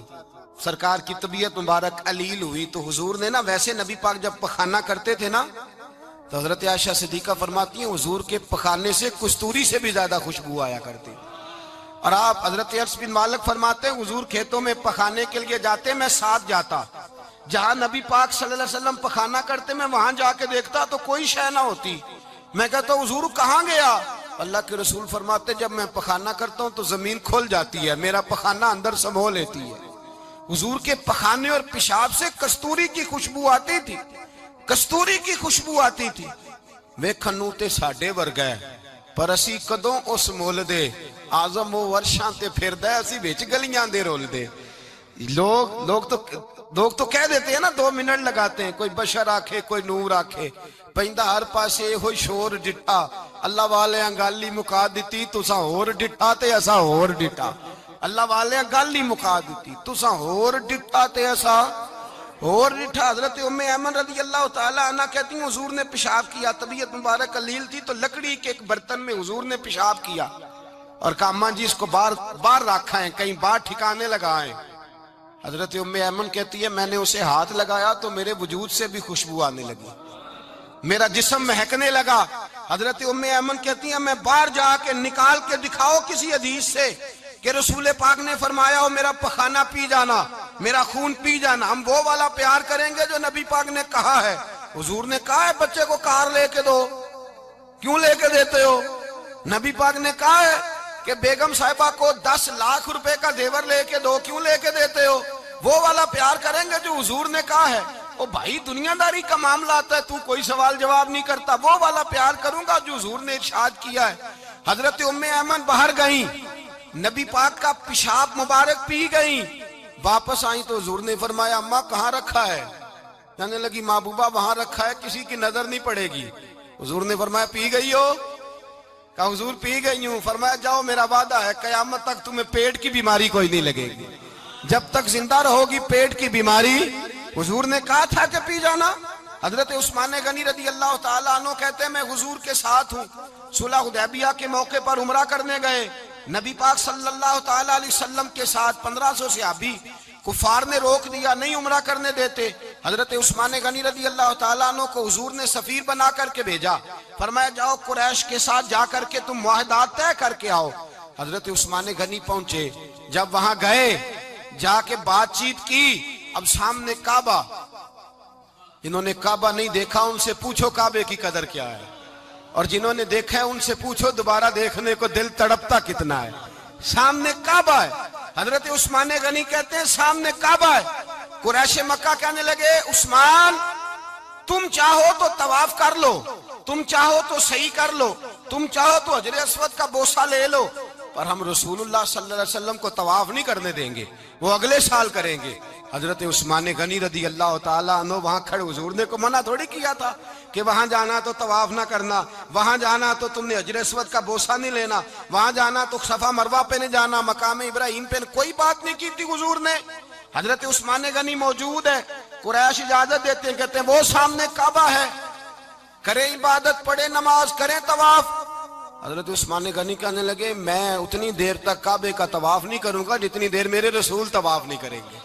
سرکار کی طبیعت مبارک علیل ہوئی تو حضور نے نا، ویسے نبی پاک جب پخانہ کرتے تھے نا تو حضرت عائشہ صدیقہ فرماتی ہیں حضور کے پخانے سے کستوری سے بھی زیادہ خوشبو آیا کرتی۔ اور آپ حضرت انس بن مالک فرماتے ہیں حضور کھیتوں میں پخانے کے لیے جاتے، میں ساتھ جاتا، جہاں نبی پاک صلی اللہ علیہ وسلم پخانہ کرتے میں وہاں جا کے دیکھتا تو کوئی شے نہ ہوتی۔ میں کہتا ہوں حضور کہاں گیا؟ اللہ کے رسول فرماتے جب میں پخانہ کرتا ہوں تو زمین کھل جاتی ہے، میرا پخانہ اندر سمو لیتی ہے۔ حضور کے پخانے اور پیشاب سے کستوری کی خوشبو آتی تھی، کستوری کی خوشبو آتی تھی۔ ویکھن تے ساڈے ورگا ہے پر اسی کدوں اس مول دے، آزم و ورشاں تے پھردا ہے اسی وچ گلیاں دے رول دے۔ لوگ تو کہہ دیتے ہیں نا 2 منٹ لگاتے ہیں، کوئی بشر آکھے کوئی نور آکھے، پیندا ہر پاسے ہوئی شور ڈٹا، اللہ والے گل ہی مکا دتی تساں ہور ڈٹا تے اساں ہور ڈٹا۔ اللہ والے گل ہی مکا دیتی، تساں ہور ڈٹا تے اساں اور ریٹھا حضرت ام ایمن رضی اللہ تعالی عنہ کہتی ہیں حضور نے پیشاب کیا، طبیعت مبارک قلیل تھی تو لکڑی کے ایک برتن میں حضور نے پیشاب کیا اور کہا اماں جی اس کو باہر رکھا ہے، کہیں باہر ٹھکانے لگائیں۔ حضرت ام ایمن کہتی ہے میں نے اسے ہاتھ لگایا تو میرے وجود سے بھی خوشبو آنے لگی، میرا جسم مہکنے لگا۔ حضرت ام ایمن کہتی ہیں میں باہر جا کے نکال کے دکھاؤ کسی حدیث سے کہ رسول پاک نے فرمایا ہو میرا پخانہ پی جانا، میرا خون پی جانا، ہم وہ والا پیار کریں گے جو نبی پاک نے کہا ہے۔ حضور نے کہا ہے بچے کو کار لے کے دو، کیوں لے کے دیتے ہو؟ نبی پاک نے کہا ہے کہ بیگم صاحبہ کو 10 لاکھ روپے کا زیور لے کے دو، کیوں لے کے دیتے ہو؟ وہ والا پیار کریں گے جو حضور نے کہا ہے۔ او بھائی دنیا داری کا معاملہ آتا ہے، تو کوئی سوال جواب نہیں کرتا، وہ والا پیار کروں گا جو حضور نے ارشاد کیا ہے۔ حضرت ام ایمن باہر گئیں، نبی پاک کا پیشاب مبارک پی گئیں، واپس آئیں تو حضور نے فرمایا اماں کہاں رکھا ہے؟ کہنے لگی محبوبہ وہاں رکھا ہے، کسی کی نظر نہیں پڑے گی۔ حضور نے فرمایا پی گئی ہو؟ کہا حضور پی گئی ہوں۔ فرمایا جاؤ میرا وعدہ ہے قیامت تک تمہیں پیٹ کی بیماری کوئی نہیں لگے گی، جب تک زندہ رہو گی پیٹ کی بیماری۔ حضور نے کہا تھا کہ پی جانا۔ حضرت عثمان غنی رضی اللہ تعالیٰ عنہ کہتے ہیں میں حضور کے ساتھ ہوں، صلح حدیبیہ کے موقع پر عمرہ کرنے گئے، نبی پاک صلی اللہ تعالیٰ علیہ وسلم کے ساتھ 1500 صحابی، کفار نے روک دیا نہیں عمرہ کرنے دیتے۔ حضرت عثمان غنی رضی اللہ تعالیٰ عنہ کو حضور نے سفیر بنا کر کے بھیجا، فرمایا جاؤ قریش کے ساتھ جا کر کے تم معاہدات طے کر کے آؤ۔ حضرت عثمان غنی پہنچے، جب وہاں گئے جا کے بات چیت کی، اب سامنے کعبہ، جنہوں نے کعبہ نہیں دیکھا ان سے پوچھو کعبے کی قدر کیا ہے، اور جنہوں نے دیکھا ہے ان سے پوچھو دوبارہ دیکھنے کو دل تڑپتا کتنا ہے۔ سامنے کعبہ ہے، حضرت عثمان غنی کہتے ہیں سامنے کعبہ ہے۔ قریش مکہ کہنے لگے عثمان تم چاہو تو طواف کر لو، تم چاہو تو صحیح کر لو، تم چاہو تو حجر اسود کا بوسہ لے لو، پر ہم رسول اللہ صلی اللہ علیہ وسلم کو طواف نہیں کرنے دیں گے، وہ اگلے سال کریں گے۔ حضرت عثمان غنی رضی اللہ تعالیٰ عنہ وہاں کھڑے، حضور نے کو منع تھوڑی کیا تھا کہ وہاں جانا تو طواف نہ کرنا، وہاں جانا تو تم نے حجر اسود کا بوسہ نہیں لینا، وہاں جانا تو صفا مروہ پہ نہیں جانا، مقام ابراہیم پہ کوئی بات نہیں کی تھی حضور نے۔ حضرت عثمان غنی موجود ہے، قریش اجازت دیتے ہیں، کہتے ہیں وہ سامنے کعبہ ہے، کرے عبادت، پڑھے نماز، کریں طواف۔ حضرت عثمان غنی کہنے لگے میں اتنی دیر تک کعبے کا طواف نہیں کروں گا جتنی دیر میرے رسول طواف نہیں کریں گے۔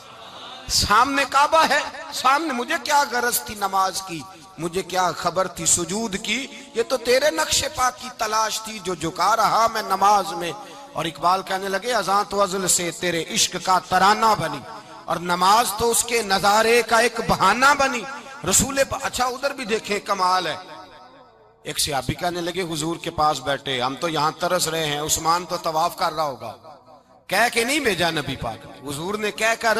سامنے کعبہ ہے، سامنے، مجھے کیا غرض تھی نماز کی، مجھے کیا خبر تھی سجود کی، یہ تو تیرے نقش پاک کی تلاش تھی جو جھکا رہا میں نماز میں۔ اور اقبال کہنے لگے اذان تو ازل سے تیرے عشق کا ترانہ بنی، اور نماز تو اس کے نظارے کا ایک بہانہ بنی۔ رسول اچھا ادھر بھی دیکھیں کمال ہے، ایک صحابی کہنے لگے حضور کے پاس بیٹھے ہم تو یہاں ترس رہے ہیں، عثمان تو طواف کر رہا ہوگا، کہہ کے نہیں بھیجا نبی پاک، حضور نے کہہ کر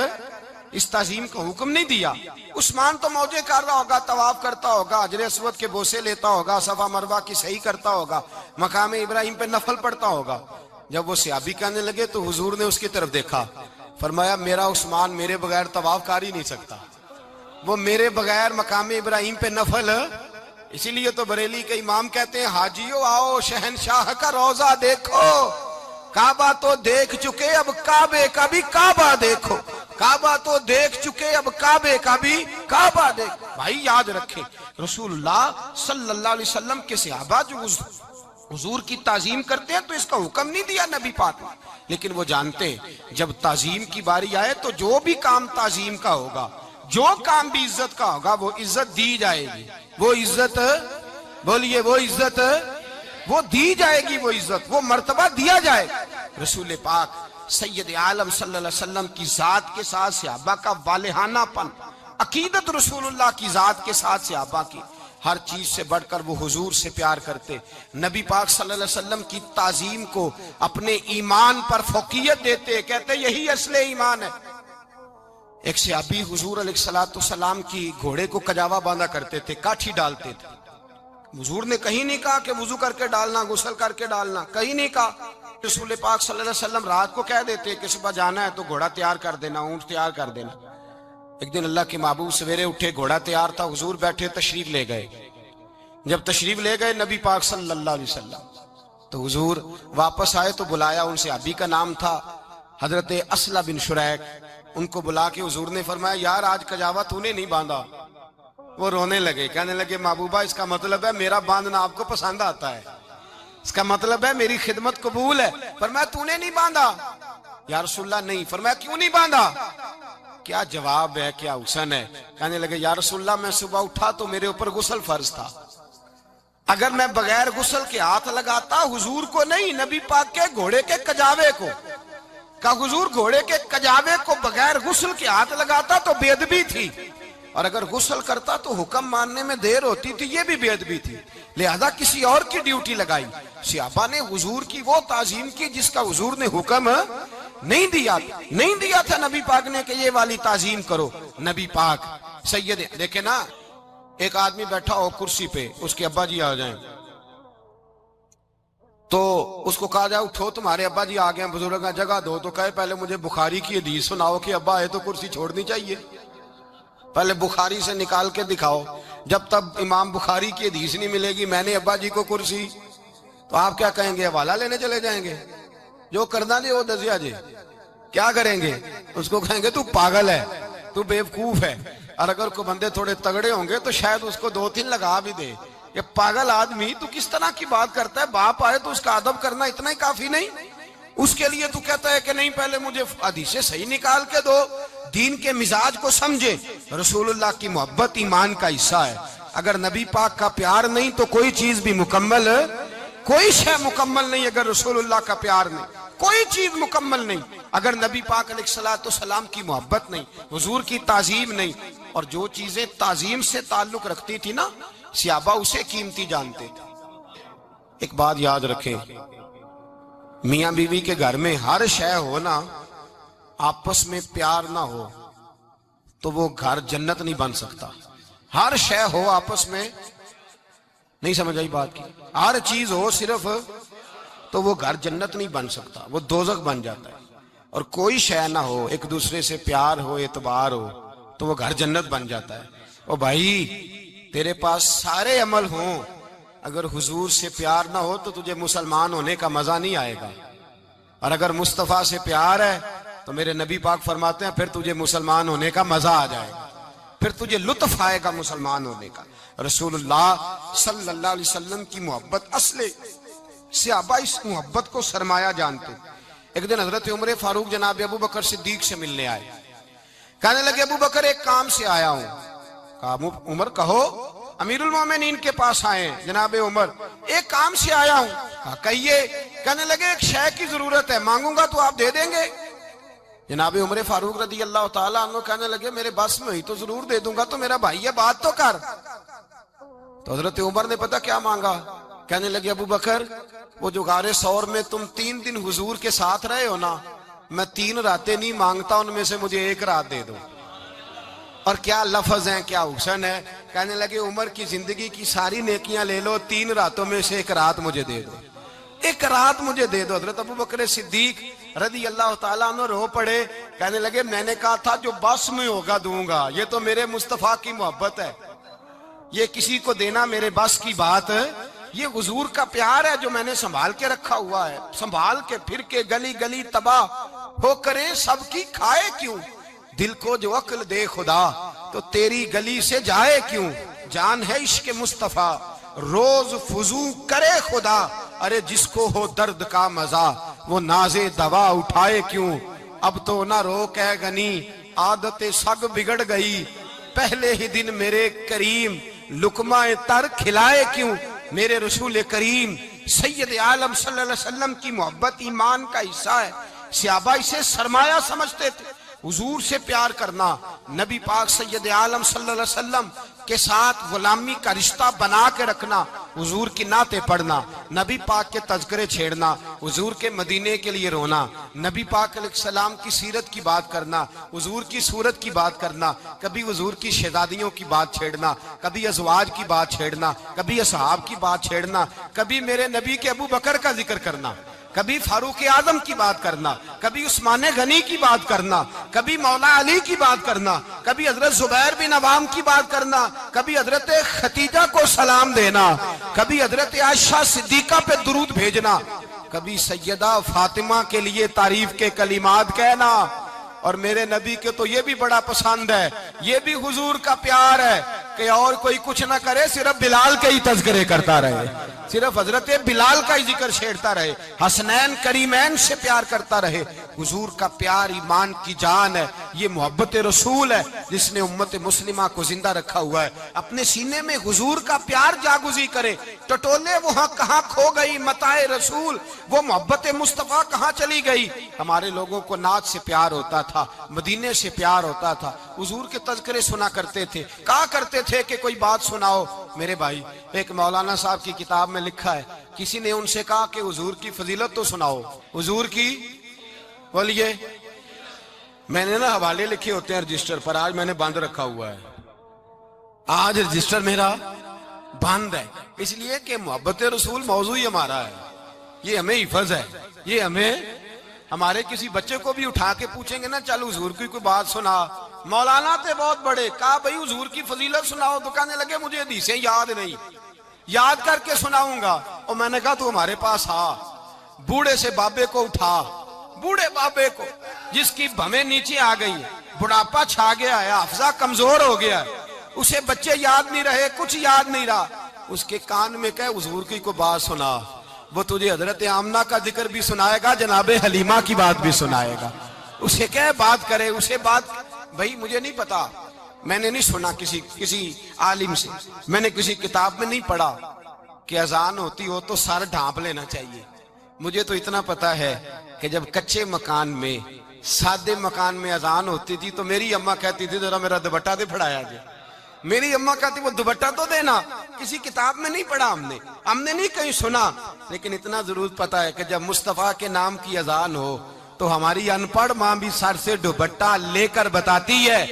اس تعظیم کا حکم نہیں دیا۔ عثمان تو موجے کر رہا ہوگا، طواف کرتا ہوگا، حجر اسود کے بوسے لیتا ہوگا، صفا مروہ کی صحیح کرتا ہوگا، مقام ابراہیم پہ نفل پڑھتا ہوگا۔ جب وہ صحابی کہنے لگے تو حضور نے اس کی طرف دیکھا، فرمایا میرا عثمان میرے بغیر طواف کر ہی نہیں سکتا، وہ میرے بغیر مقام ابراہیم پہ نفل۔ اسی لیے تو بریلی کے امام کہتے ہیں حاجیو آؤ شہنشاہ کا روضہ دیکھو، کعبہ تو دیکھ چکے اب کعبے کا بھی کعبہ دیکھو، کعبہ تو دیکھ چکے اب کعبے کا بھی کعبہ دیکھو۔ بھائی یاد رکھیں رسول اللہ صلی اللہ علیہ وسلم کے صحابہ جو حضور کی تعظیم کرتے ہیں تو اس کا حکم نہیں دیا نبی پاک نے، لیکن وہ جانتے ہیں جب تعظیم کی باری آئے تو جو بھی کام تعظیم کا ہوگا، جو کام بھی عزت کا ہوگا وہ عزت دی جائے گی، وہ عزت بولیے، وہ عزت وہ دی جائے گی، وہ عزت وہ مرتبہ دیا جائے گا۔ رسول پاک سید عالم صلی اللہ علیہ وسلم کی ذات کے ساتھ صحابہ کا والہانہ پن، عقیدت رسول اللہ کی ذات کے ساتھ صحابہ کی، ہر چیز سے بڑھ کر وہ حضور سے پیار کرتے، نبی پاک صلی اللہ علیہ وسلم کی تعظیم کو اپنے ایمان پر فوقیت دیتے، کہتے یہی اصل ایمان ہے۔ ایک صحابی حضور علیہ السلام کی گھوڑے کو کجاوا باندھا کرتے تھے، کاٹھی ڈالتے تھے، حضور نے کہیں نہیں کہا کہ وضو کر کے ڈالنا، غسل کر کے ڈالنا، کہیں نہیں کہا۔ رسول پاک صلی اللہ علیہ وسلم رات کو کہہ دیتے کہ صبح جانا ہے تو گھوڑا تیار کر دینا، اونٹ تیار کر دینا۔ ایک دن اللہ کے محبوب سویرے اٹھے، گھوڑا تیار تھا، حضور بیٹھے تشریف لے گئے۔ جب تشریف لے گئے نبی پاک صلی اللہ علیہ وسلم تو حضور واپس آئے تو بلایا، ان سے ابھی کا نام تھا حضرت اسلہ بن شریک، ان کو بلا کے حضور نے فرمایا یار آج کجاوا تو نے نہیں باندھا. وہ رونے لگے, کہنے لگے محبوبہ اس کا مطلب ہے میرا باندھنا آپ کو پسند آتا ہے, اس کا مطلب ہے میری خدمت قبول ہے. فرمایا تو نے نہیں باندھا؟ یا رسول اللہ نہیں. فرمایا کیوں نہیں باندھا؟ کیا جواب ہے, کیا حسن ہے. کہنے لگے یا رسول اللہ میں صبح اٹھا تو میرے اوپر غسل فرض تھا, اگر میں بغیر غسل کے ہاتھ لگاتا حضور کو نہیں نبی پاک کے گھوڑے کے کجاوے کو, کہ حضور گھوڑے کے کجاوے کو بغیر غسل کے ہاتھ لگاتا تو بے ادبی تھی, اور اگر غسل کرتا تو حکم ماننے میں دیر ہوتی تھی, یہ بھی بے ادبی تھی. لہذا کسی اور کی ڈیوٹی لگائی. صحابہ نے حضور کی وہ تعظیم کی جس کا حضور نے حکم نہیں دیا تھا نبی پاک نے کہ یہ والی تعظیم کرو. نبی پاک سید دیکھیں نا, ایک آدمی بیٹھا ہو کرسی پہ, اس کے ابا جی آ جائیں تو اس کو کہا جائے اٹھو تمہارے ابا جی آ گئے بزرگ جگہ دو, تو کہے پہلے مجھے بخاری کی حدیث سناؤ کہ ابا آئے تو کرسی چھوڑنی چاہیے, پہلے بخاری سے نکال کے دکھاؤ. جب تک امام بخاری کی حدیث نہیں ملے گی میں نے ابا جی کو کرسی, تو آپ کیا کہیں گے, حوالہ لینے چلے جائیں گے, جو کرنا دے وہ دزیا جے. کیا کریں گے, اس کو کہیں گے تو پاگل ہے, تو بیوقوف ہے. اور اگر کوئی بندے تھوڑے تگڑے ہوں گے تو شاید اس کو 2-3 لگا بھی دے, یہ پاگل آدمی تو کس طرح کی بات کرتا ہے, باپ آئے تو اس کا ادب کرنا اتنا ہی کافی نہیں, اس کے لیے تو کہتا ہے کہ نہیں پہلے مجھے حدیثیں صحیح نکال کے دو, دین کے مزاج کو سمجھے. رسول اللہ کی محبت ایمان کا حصہ ہے, اگر نبی پاک کا پیار نہیں تو کوئی چیز بھی مکمل, کوئی شے مکمل نہیں. اگر رسول اللہ کا پیار نہیں کوئی چیز مکمل نہیں, اگر نبی پاک علیہ الصلوۃ والسلام کی محبت نہیں, حضور کی تعظیم نہیں. اور جو چیزیں تعظیم سے تعلق رکھتی تھی نا صحابہ اسے قیمتی جانتے تھے. ایک بات یاد رکھیں, میاں بیوی کے گھر میں ہر شے ہو نا, آپس میں پیار نہ ہو تو وہ گھر جنت نہیں بن سکتا. ہر شے ہو آپس میں, نہیں سمجھ آئی بات کی, ہر چیز ہو صرف تو وہ گھر جنت نہیں بن سکتا, وہ دوزخ بن جاتا ہے. اور کوئی شے نہ ہو, ایک دوسرے سے پیار ہو, اعتبار ہو, تو وہ گھر جنت بن جاتا ہے. او بھائی تیرے پاس سارے عمل ہوں, اگر حضور سے پیار نہ ہو تو تجھے مسلمان ہونے کا مزہ نہیں آئے گا, اور اگر مصطفیٰ سے پیار ہے تو میرے نبی پاک فرماتے ہیں پھر تجھے مسلمان ہونے کا مزہ آ جائے گا, پھر تجھے لطف آئے گا مسلمان ہونے کا. رسول اللہ صلی اللہ علیہ وسلم کی محبت اصل, صحابہ اس محبت کو سرمایہ جانتے. ایک دن حضرت عمر فاروق جناب ابو بکر صدیق سے ملنے آئے, کہنے لگے ابو بکر ایک کام سے آیا ہوں. کہا عمر کہو. امیر المومنین کے پاس آئے جناب عمر, ایک کام سے آیا ہوں. کہا کہیے. کہنے لگے ایک شے کی ضرورت ہے, مانگوں گا تو آپ دے دیں گے؟ جناب عمر فاروق رضی اللہ تعالیٰ عنہ کہنے لگے میرے بس میں ہی تو ضرور دے دوں گا, تو میرا بھائی ہے بات تو کر. تو حضرت عمر نے پتہ کیا مانگا, کہنے لگے ابو بکر وہ جو غار ثور میں تم 3 دن حضور کے ساتھ رہے ہو نا, میں 3 راتیں نہیں مانگتا, ان میں سے مجھے 1 رات دے دو. اور کیا لفظ ہیں, کیا حسن ہے. کہنے لگے عمر کی زندگی کی ساری نیکیاں لے لو, 3 راتوں میں سے 1 رات مجھے دے دو, 1 رات مجھے دے دو. حضرت ابو بکر صدیق رضی اللہ تعالیٰ عنہ رو پڑے, کہنے لگے میں نے کہا تھا جو بس میں ہوگا دوں گا, یہ تو میرے مصطفیٰ کی محبت ہے, یہ کسی کو دینا میرے بس کی بات, یہ حضور کا پیار ہے جو میں نے سنبھال کے رکھا ہوا ہے. سنبھال کے پھر کے گلی گلی تباہ ہو کرے سب کی کھائے کیوں, دل کو جو عقل دے خدا تو تیری گلی سے جائے کیوں. جان ہے عشق مصطفیٰ روز فضو کرے خدا, ارے جس کو ہو درد کا مزہ وہ ناز دوا اٹھائے کیوں. اب تو نہ روک ہے غنی عادت سگ بگڑ گئی, پہلے ہی دن میرے کریم لقمہ تر کھلائے کیوں. میرے رسول کریم سید عالم صلی اللہ علیہ وسلم کی محبت ایمان کا حصہ ہے. صحابہ اسے سرمایہ سمجھتے تھے. حضور سے پیار کرنا, نبی پاک سید عالم صلی اللہ علیہ وسلم کے ساتھ غلامی کا رشتہ بنا کے رکھنا, حضور کی نعتیں پڑھنا, نبی پاک کے تذکرے چھیڑنا, حضور کے مدینے کے لیے رونا, نبی پاک علیہ السلام کی سیرت کی بات کرنا, حضور کی صورت کی بات کرنا, کبھی حضور کی شہزادیوں کی بات چھیڑنا, کبھی ازواج کی بات چھیڑنا, کبھی اصحاب کی بات چھیڑنا, کبھی میرے نبی کے ابو بکر کا ذکر کرنا, کبھی فاروق اعظم کی بات کرنا, کبھی عثمان غنی کی بات کرنا, کبھی مولا علی کی بات کرنا, کبھی حضرت زبیر بن عوام کی بات کرنا, کبھی حضرت خدیجہ کو سلام دینا, کبھی حضرت عائشہ صدیقہ پہ درود بھیجنا, کبھی سیدہ فاطمہ کے لیے تعریف کے کلمات کہنا, اور میرے نبی کے تو یہ بھی بڑا پسند ہے، یہ بھی حضور کا پیار ہے کہ اور کوئی کچھ نہ کرے، صرف بلال کے ہی تذکرے کرتا رہے، صرف حضرت بلال کا ہی ذکر چھیڑتا رہے، حسنین کریمین سے پیار کرتا رہے۔ حضور کا پیار ایمان کی جان ہے، یہ محبت رسول ہے جس نے امت مسلمہ کو زندہ رکھا ہوا ہے۔ اپنے سینے میں حضور کا پیار جاگزی کرے، ٹٹولے وہاں کہاں کھو گئی متاع رسول، وہ محبت مصطفیٰ کہاں چلی گئی۔ ہمارے لوگوں کو نعت سے پیار ہوتا تھا، مدینے سے پیار ہوتا تھا، حضور کے تذکرے سنا کرتے تھے، کہا کرتے تھے کہ کوئی بات سناؤ۔ میرے بھائی، ایک مولانا صاحب کی کتاب میں لکھا ہے، کسی نے ان سے کہا کہ حضور کی فضیلت تو سناؤ، حضور کی بولیے۔ میں نے نا حوالے لکھے ہوتے ہیں رجسٹر پر، آج میں نے بند رکھا ہوا ہے، آج رجسٹر میرا بند ہے، اس لیے کہ محبت رسول موضوع ہی ہمارا ہے، یہ ہمیں حفظ ہے، یہ ہمیں ہمارے کسی بچے کو بھی اٹھا کے پوچھیں گے نا چل حضور کی کوئی بات سنا، مولانا تھے بہت بڑے، کہا بھئی حضور کی فضیلت سناؤ، تو کہنے لگے مجھے حدیثیں یاد نہیں، یاد کر کے سناؤں گا۔ اور میں نے کہا تو ہمارے پاس آ، بوڑھے سے بابے کو اٹھا، بوڑھے بابے کو جس کی بھویں نیچے آ گئی، بڑھاپا چھا گیا ہے، حافظہ کمزور ہو گیا ہے، اسے بچے یاد نہیں رہے، کچھ یاد نہیں رہا، اس کے کان میں کہے حضور کی کوئی بات سنا، وہ تجھے حضرت آمنہ کا ذکر بھی سنائے گا، جناب حلیمہ کی بات بھی سنائے گا، اسے کہے بات کرے، اسے بات۔ بھائی مجھے نہیں پتا، میں نے نہیں سنا کسی عالم سے، میں نے کسی کتاب میں نہیں پڑھا کہ اذان ہوتی ہو تو سر ڈھانپ لینا چاہیے۔ مجھے تو اتنا پتا ہے کہ جب کچے مکان میں، سادے مکان میں اذان ہوتی تھی تو میری اماں کہتی تھی ذرا میرا دوپٹہ دے پھڑایا جائے، میری اماں کہتی وہ دوپٹہ تو دینا، کسی کتاب میں نہیں پڑھا ہم نے نہیں کہیں سنا، لیکن اتنا ضرور پتا ہے کہ جب مصطفیٰ کے نام کی اذان ہو تو ہماری ان پڑھ ماں بھی سر سے دوپٹہ لے کر بتاتی ہے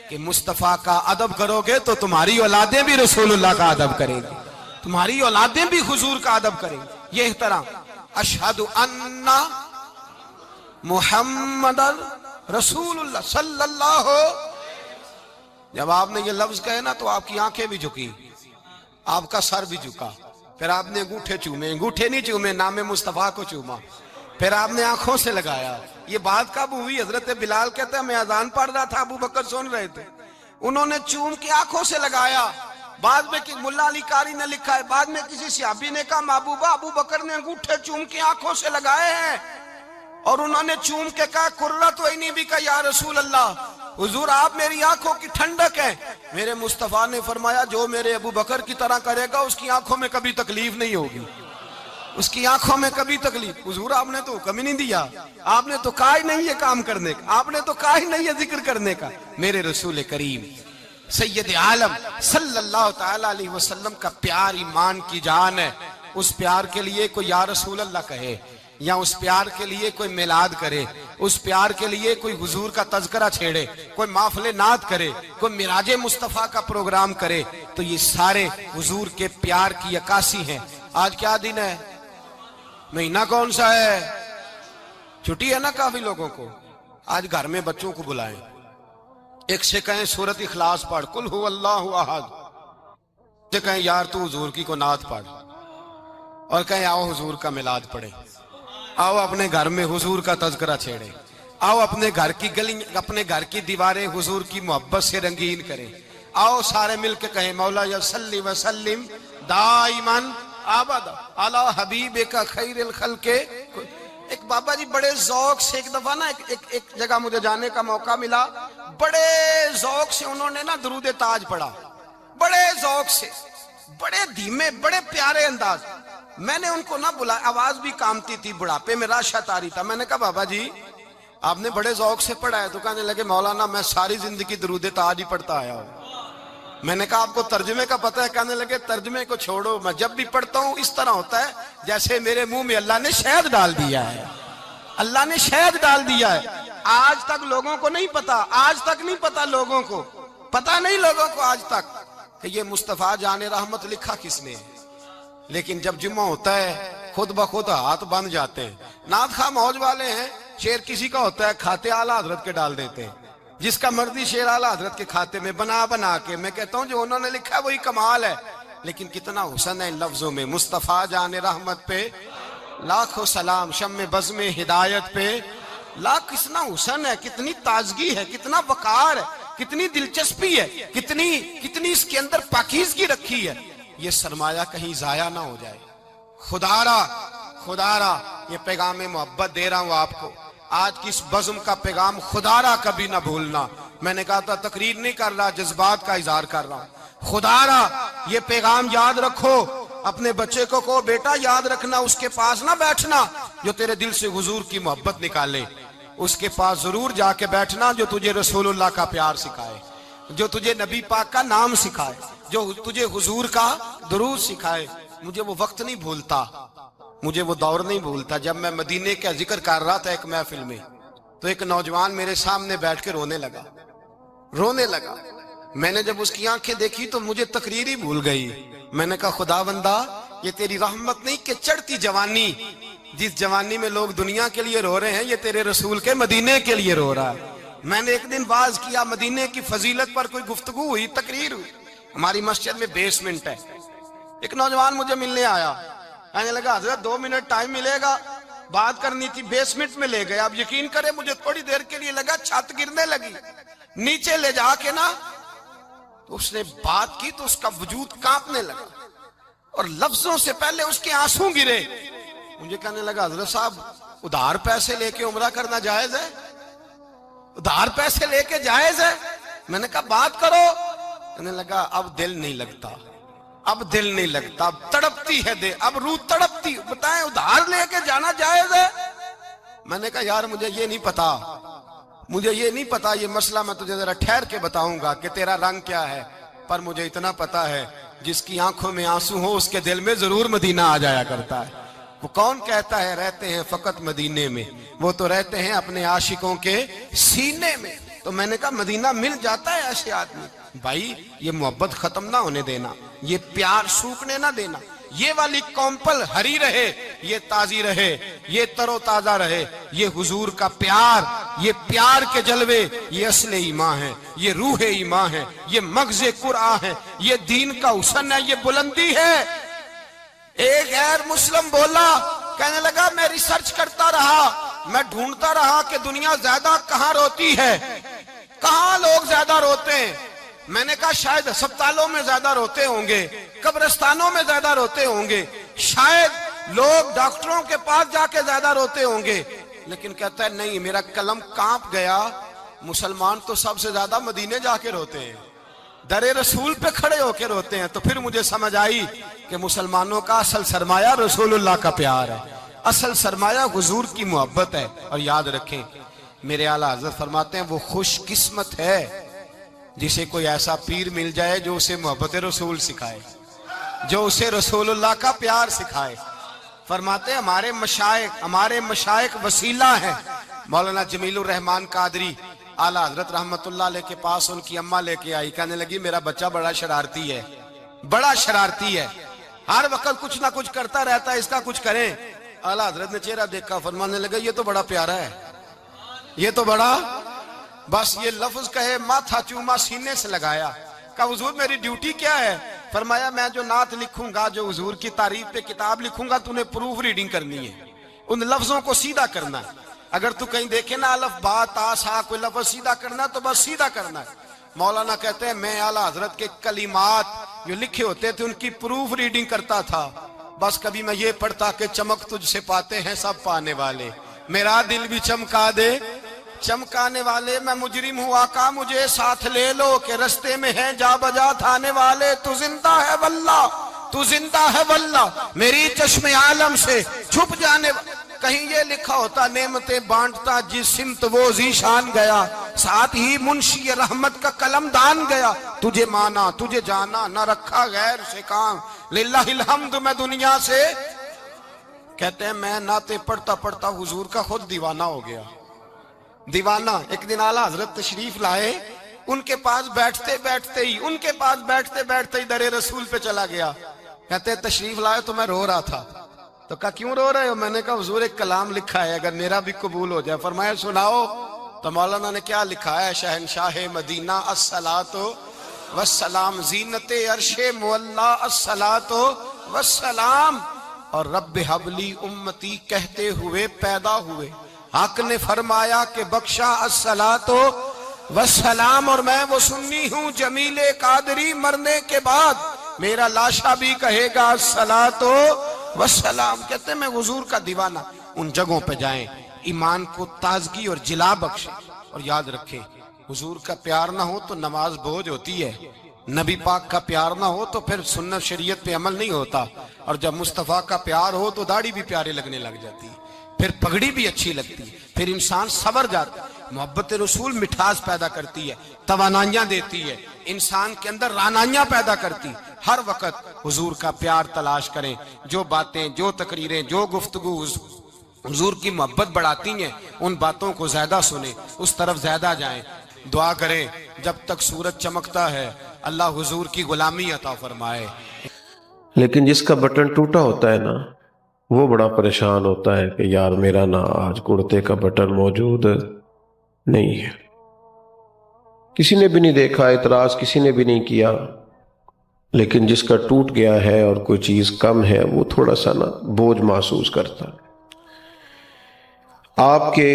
کہ مصطفیٰ کا ادب کرو گے تو تمہاری اولادیں بھی رسول اللہ کا ادب کریں گی، تمہاری اولادیں بھی حضور کا ادب کریں گی۔ یہ احترام، اشہد ان محمد رسول اللہ صلی اللہ ہو، جب آپ نے یہ لفظ کہے نا تو آپ کی آنکھیں بھی جھکی، آپ کا سر بھی جھکا، پھر آپ نے انگوٹھے چومے، انگوٹھے نہیں چومے، نام مصطفیٰ کو چوما، پھر آپ نے آنکھوں سے لگایا۔ یہ بات کب ہوئی؟ حضرت بلال کہتے ہیں میں اذان پڑھ رہا تھا، ابو بکر سن رہے تھے، انہوں نے چوم کے آنکھوں سے لگایا۔ بعد میں کہ ملا علی قاری نے لکھا ہے، بعد میں کسی صحابی نے کہا محبوبہ ابو بکر نے انگوٹھے چوم کے آنکھوں سے لگائے ہیں، اور انہوں نے چوم کے کہا قرۃ عینی بک یا رسول اللہ، حضور آپ میری آنکھوں کی ٹھنڈک ہے۔ میرے مصطفیٰ نے فرمایا جو میرے ابو بکر کی طرح کرے گا اس کی آنکھوں میں کبھی تکلیف نہیں ہوگی، اس کی آنکھوں میں کبھی تکلیف۔ حضور آپ نے تو حکم ہی نہیں دیا، آپ نے تو کہا ہی نہیں یہ کام کرنے کا، آپ نے تو کہا ہی نہیں یہ ذکر کرنے کا۔ میرے رسول کریم سید عالم صلی اللہ تعالی علیہ وسلم کا پیار ایمان کی جان ہے، اس پیار کے لیے کوئی یا رسول اللہ کہے، یا اس پیار کے لیے کوئی میلاد کرے، اس پیار کے لیے کوئی حضور کا تذکرہ چھیڑے، کوئی محفل نعت کرے، کوئی معراج مصطفیٰ کا پروگرام کرے، تو یہ سارے حضور کے پیار کی عکاسی ہیں۔ آج کیا دن ہے؟ مہینہ کون سا ہے؟ چھٹی ہے نا کافی لوگوں کو۔ آج گھر میں بچوں کو بلائیں، ایک سے کہیں سورۃ اخلاص پڑھ، قل هو اللہ احد، سے کہیں یار تو حضور کی کو نعت پڑھ، اور کہیں آؤ حضور کا میلاد پڑھیں، آؤ اپنے گھر میں حضور کا تذکرہ چھیڑیں، آؤ اپنے گھر کی گلی، اپنے گھر کی دیواریں حضور کی محبت سے رنگین کریں، آؤ سارے مل کے کہیں مولا یا صلی وسلم دائماً ابدا علی حبیبک خیر الخلق۔ ایک بابا جی بڑے ذوق سے، ایک دفعہ نا ایک جگہ مجھے جانے کا موقع ملا، بڑے ذوق سے انہوں نے نا درود تاج پڑھا، بڑے ذوق سے، بڑے دھیمے، بڑے پیارے انداز۔ میں نے ان کو نہ بلایا، آواز بھی کامتی تھی، بڑھاپے میں راشت آ رہی تھا، میں نے کہا بابا جی آپ نے بڑے ذوق سے پڑھا ہے، تو کہنے لگے مولانا میں ساری زندگی درود تاج ہی پڑھتا آیا ہوں۔ میں نے کہا آپ کو ترجمے کا پتہ ہے؟ کہنے لگے ترجمے کو چھوڑو، میں جب بھی پڑھتا ہوں اس طرح ہوتا ہے جیسے میرے منہ میں اللہ نے شہد ڈال دیا ہے، اللہ نے شہد ڈال دیا ہے۔ آج تک لوگوں کو نہیں پتا، آج تک نہیں پتا لوگوں کو، پتا نہیں لوگوں کو آج تک کہ یہ مصطفیٰ جان رحمت لکھا کس نے۔ لیکن جب جمعہ ہوتا ہے خود بخود ہاتھ بند جاتے ہیں، نعت خواہ موج والے ہیں، شعر کسی کا ہوتا ہے کھاتے اعلیٰ حضرت کے ڈال دیتے ہیں، جس کا مرضی شعر اعلیٰ حضرت کے کھاتے میں بنا کے، میں کہتا ہوں جو انہوں نے لکھا ہے وہی کمال ہے، لیکن کتنا حسن ہے ان لفظوں میں۔ مصطفیٰ جان رحمت پہ لاکھوں سلام، شم بزم ہدایت پہ لا کتنا حسن ہے، کتنی تازگی ہے، کتنا وقار ہے، کتنی دلچسپی ہے، کتنی اس کے اندر پاکیزگی رکھی ہے، یہ سرمایہ کہیں ضائع نہ ہو جائے۔ خدا را یہ پیغام محبت دے رہا ہوں آپ کو، آج کی اس بزم کا پیغام خدا را کبھی نہ بھولنا۔ میں نے کہا تھا تقریر نہیں کر رہا، جذبات کا اظہار کر رہا ہوں۔ خدا را یہ پیغام یاد رکھو، اپنے بچے کو کہو بیٹا یاد رکھنا، اس کے پاس نہ بیٹھنا جو تیرے دل سے حضور کی محبت نکالے، اس کے پاس ضرور جا کے بیٹھنا جو تجھے رسول اللہ کا پیار سکھائے، جو تجھے نبی پاک کا نام سکھائے، جو تجھے حضور کا درود سکھائے۔ مجھے وہ وقت نہیں بھولتا، مجھے وہ دور نہیں بھولتا جب میں مدینے کا ذکر کر رہا تھا ایک محفل میں، تو ایک نوجوان میرے سامنے بیٹھ کے رونے لگا۔ میں نے جب اس کی آنکھیں دیکھی تو مجھے تقریر ہی بھول گئی۔ میں نے کہا خدا بندہ یہ تیری رحمت نہیں کہ چڑھتی جوانی، جس جوانی میں لوگ دنیا کے لیے رو رہے ہیں، یہ تیرے رسول کے مدینے کے لیے رو رہا ہے۔ میں نے ایک دن واز کیا، مدینے کی فضیلت پر کوئی گفتگو ہوئی، تقریر ہوئی، ہماری مسجد میں بیسمنٹ ہے، ایک نوجوان مجھے ملنے آیا، کہنے لگا حضرت 2 منٹ ٹائم ملے گا، بات کرنی تھی۔ بیسمنٹ میں لے گئے، اب یقین کرے مجھے تھوڑی دیر کے لیے لگا چھت گرنے لگی، نیچے لے جا کے نا تو اس نے بات کی تو اس کا وجود کانپنے لگا اور لفظوں سے پہلے اس کے آنسو گرے۔ مجھے کہنے لگا حضرت صاحب ادھار پیسے لے کے عمرہ کرنا جائز ہے؟ ادھار پیسے لے کے جائز ہے؟ میں نے کہا بات کرو۔ کہنے لگا اب دل نہیں لگتا، اب دل نہیں لگتا، اب تڑپتی ہے دل، اب روح تڑپتی، بتائیں ادھار لے کے جانا جائز ہے؟ میں نے کہا یار مجھے یہ نہیں پتا یہ مسئلہ میں تجھے ذرا ٹھہر کے بتاؤں گا کہ تیرا رنگ کیا ہے، پر مجھے اتنا پتا ہے جس کی آنکھوں میں آنسو ہو اس کے دل میں ضرور مدینہ آ جایا کرتا ہے۔ وہ کون کہتا ہے رہتے ہیں فقط مدینے میں، وہ تو رہتے ہیں اپنے عاشقوں کے سینے میں۔ تو میں نے کہا مدینہ مل جاتا ہے ایسے آدمی۔ بھائی یہ محبت ختم نہ ہونے دینا، یہ پیار سوکھنے نہ دینا، یہ والی کومپل ہری رہے، یہ تازی رہے، یہ تر و تازہ رہے، یہ حضور کا پیار، یہ پیار کے جلوے، یہ اصل ایمان ہے، یہ روح ایمان ہے، یہ مغز قرآن ہے، یہ دین کا حسن ہے، یہ بلندی ہے۔ ایک غیر مسلم بولا، کہنے لگا میں ریسرچ کرتا رہا، میں ڈھونڈتا رہا کہ دنیا زیادہ کہاں روتی ہے، کہاں لوگ زیادہ روتے ہیں۔ میں نے کہا شاید ہسپتالوں میں زیادہ روتے ہوں گے، قبرستانوں میں زیادہ روتے ہوں گے، شاید لوگ ڈاکٹروں کے پاس جا کے زیادہ روتے ہوں گے، لیکن کہتا ہے نہیں، میرا قلم کانپ گیا، مسلمان تو سب سے زیادہ مدینے جا کے روتے ہیں، در رسول پہ کھڑے ہو کے روتے ہیں۔ تو پھر مجھے سمجھ آئی کہ مسلمانوں کا اصل سرمایہ رسول اللہ کا پیار ہے، اصل سرمایہ حضور کی محبت ہے۔ اور یاد رکھیں میرے اعلیٰ حضرت فرماتے ہیں وہ خوش قسمت ہے جسے کوئی ایسا پیر مل جائے جو اسے محبت رسول سکھائے، جو اسے رسول اللہ کا پیار سکھائے۔ فرماتے ہیں ہمارے مشائخ وسیلہ ہیں۔ مولانا جمیل الرحمان قادری اعلیٰ حضرت رحمت اللہ علیہ کے پاس ان کی اماں لے کے آئی، کہنے لگی میرا بچہ بڑا شرارتی ہے، ہر وقت کچھ نہ کچھ کرتا رہتا ہے، اس کا کچھ کریں۔ اعلیٰ حضرت نے چہرہ دیکھا، فرمانے لگا یہ تو بڑا پیارا ہے، یہ تو بڑا، بس یہ لفظ کہے ماتھا چوما سینے سے لگایا۔ کہا حضور میری ڈیوٹی کیا ہے؟ فرمایا میں جو نعت لکھوں گا، جو حضور کی تعریف پہ کتاب لکھوں گا، تو نے پروف ریڈنگ کرنی ہے، ان لفظوں کو سیدھا کرنا ہے۔ اگر تو کہیں دیکھے نا الف با تا سا کوئی لفظ سیدھا کرنا تو بس سیدھا کرنا ہے۔ مولانا کہتے ہیں میں اعلیٰ حضرت کے کلمات جو لکھے ہوتے تھے ان کی پروف ریڈنگ کرتا تھا، بس کبھی میں یہ پڑھتا کہ چمک تجھ سے پاتے ہیں سب پانے والے، میرا دل بھی چمکا دے چمکانے والے، میں مجرم ہوں آقا مجھے ساتھ لے لو کہ رستے میں ہیں جا بجا تھانے والے، تو زندہ ہے واللہ، تو زندہ ہے واللہ، میری چشم عالم سے چھپ جانے والے۔ کہیں یہ لکھا ہوتا نعمتیں بانٹتا جس سمت وہ ذیشان گیا، ساتھ ہی منشی رحمت کا قلم دان گیا، تجھے مانا تجھے جانا نہ رکھا غیر سے کام، للہ الحمد میں دنیا سے۔ کہتے ہیں میں نعتیں پڑھتا پڑھتا حضور کا خود دیوانہ ہو گیا، دیوانہ۔ ایک دن اعلیٰ حضرت تشریف لائے، ان کے پاس بیٹھتے بیٹھتے ہی در رسول پہ چلا گیا۔ کہتے ہیں تشریف لائے تو میں رو رہا تھا، تو کہا کیوں رو رہے ہو؟ میں نے کہا حضور ایک کلام لکھا ہے اگر میرا بھی قبول ہو جائے۔ فرمایا سناؤ۔ تو مولانا نے کیا لکھا ہے؟ شہنشاہ مدینہ الصلاۃ والسلام، زینت عرش مولا الصلاۃ والسلام، اور رب حبلی امتی کہتے ہوئے پیدا ہوئے، حق نے فرمایا کہ بخشا الصلاۃ والسلام، اور میں وہ سنی ہوں جمیل قادری مرنے کے بعد میرا لاشا بھی کہے گا الصلاۃ والسلام۔ کہتے ہیں میں حضور کا دیوانہ۔ ان جگہوں پہ جائیں، ایمان کو تازگی اور جلا بخشیں، اور یاد رکھیں حضور کا پیار نہ ہو تو نماز بوجھ ہوتی ہے، نبی پاک کا پیار نہ ہو تو پھر سنت شریعت پہ عمل نہیں ہوتا، اور جب مصطفیٰ کا پیار ہو تو داڑھی بھی پیارے لگنے لگ جاتی ہے، پھر پگڑی بھی اچھی لگتی ہے، پھر انسان سنور جاتا ہے۔ محبت رسول مٹھاس پیدا کرتی ہے، توانائیاں دیتی ہے، انسان کے اندر رانائیاں پیدا کرتی۔ ہر وقت حضور کا پیار تلاش کریں، جو باتیں، جو تقریریں، جو گفتگو حضور کی محبت بڑھاتی ہیں ان باتوں کو زیادہ سنیں، اس طرف زیادہ جائیں۔ دعا کریں جب تک سورج چمکتا ہے اللہ حضور کی غلامی عطا فرمائے۔
لیکن جس کا بٹن ٹوٹا ہوتا ہے نا، وہ بڑا پریشان ہوتا ہے کہ یار میرا نا آج کرتے کا بٹن موجود نہیں ہے۔ کسی نے بھی نہیں دیکھا، اعتراض کسی نے بھی نہیں کیا، لیکن جس کا ٹوٹ گیا ہے اور کوئی چیز کم ہے وہ تھوڑا سا نا بوجھ محسوس کرتا ہے۔ آپ کے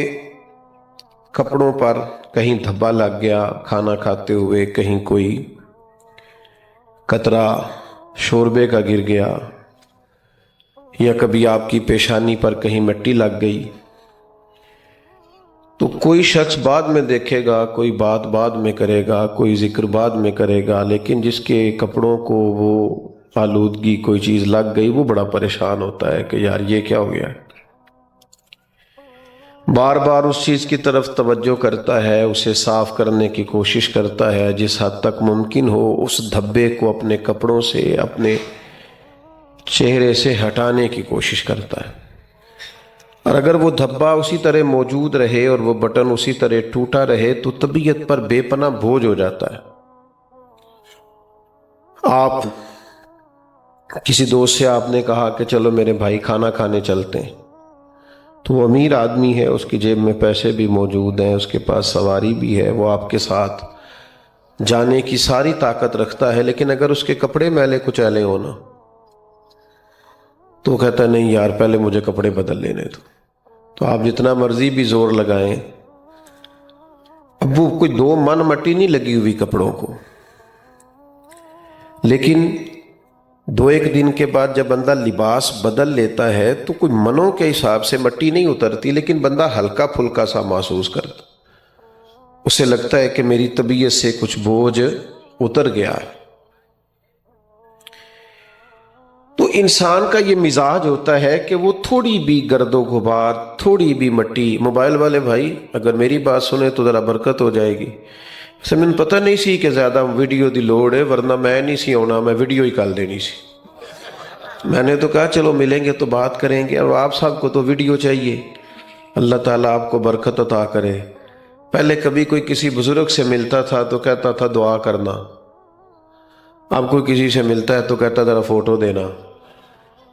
کپڑوں پر کہیں دھبا لگ گیا کھانا کھاتے ہوئے، کہیں کوئی قطرہ شوربے کا گر گیا، یا کبھی آپ کی پیشانی پر کہیں مٹی لگ گئی، تو کوئی شخص بعد میں دیکھے گا، کوئی بات بعد میں کرے گا، کوئی ذکر بعد میں کرے گا، لیکن جس کے کپڑوں کو وہ آلودگی کوئی چیز لگ گئی وہ بڑا پریشان ہوتا ہے کہ یار یہ کیا ہو گیا ہے۔ بار بار اس چیز کی طرف توجہ کرتا ہے، اسے صاف کرنے کی کوشش کرتا ہے، جس حد تک ممکن ہو اس دھبے کو اپنے کپڑوں سے، اپنے چہرے سے ہٹانے کی کوشش کرتا ہے۔ اور اگر وہ دھبا اسی طرح موجود رہے اور وہ بٹن اسی طرح ٹوٹا رہے تو طبیعت پر بے پناہ بوجھ ہو جاتا ہے۔ آپ کسی دوست سے آپ نے کہا کہ چلو میرے بھائی کھانا کھانے چلتے ہیں، تو وہ امیر آدمی ہے، اس کی جیب میں پیسے بھی موجود ہیں، اس کے پاس سواری بھی ہے، وہ آپ کے ساتھ جانے کی ساری طاقت رکھتا ہے، لیکن اگر اس کے کپڑے میلے کچیلے ہونا تو وہ کہتا ہے نہیں یار پہلے مجھے کپڑے بدل لینے دو۔ تو آپ جتنا مرضی بھی زور لگائیں، اب وہ کوئی دو من مٹی نہیں لگی ہوئی کپڑوں کو، لیکن دو ایک دن کے بعد جب بندہ لباس بدل لیتا ہے تو کوئی منوں کے حساب سے مٹی نہیں اترتی، لیکن بندہ ہلکا پھلکا سا محسوس کرتا، اسے لگتا ہے کہ میری طبیعت سے کچھ بوجھ اتر گیا ہے۔ تو انسان کا یہ مزاج ہوتا ہے کہ وہ تھوڑی بھی گرد و غبار، تھوڑی بھی مٹی، موبائل والے بھائی اگر میری بات سنیں تو ذرا برکت ہو جائے گی۔ سے میں پتہ نہیں سی کہ زیادہ ویڈیو دی لوڑ ہے، ورنہ میں نہیں سی ہونا، میں ویڈیو ہی کال دینی سی۔ میں نے تو کہا چلو ملیں گے تو بات کریں گے، اور آپ صاحب کو تو ویڈیو چاہیے۔ اللہ تعالیٰ آپ کو برکت عطا کرے۔ پہلے کبھی کوئی کسی بزرگ سے ملتا تھا تو کہتا تھا دعا کرنا، اب کوئی کسی سے ملتا ہے تو کہتا ذرا فوٹو دینا،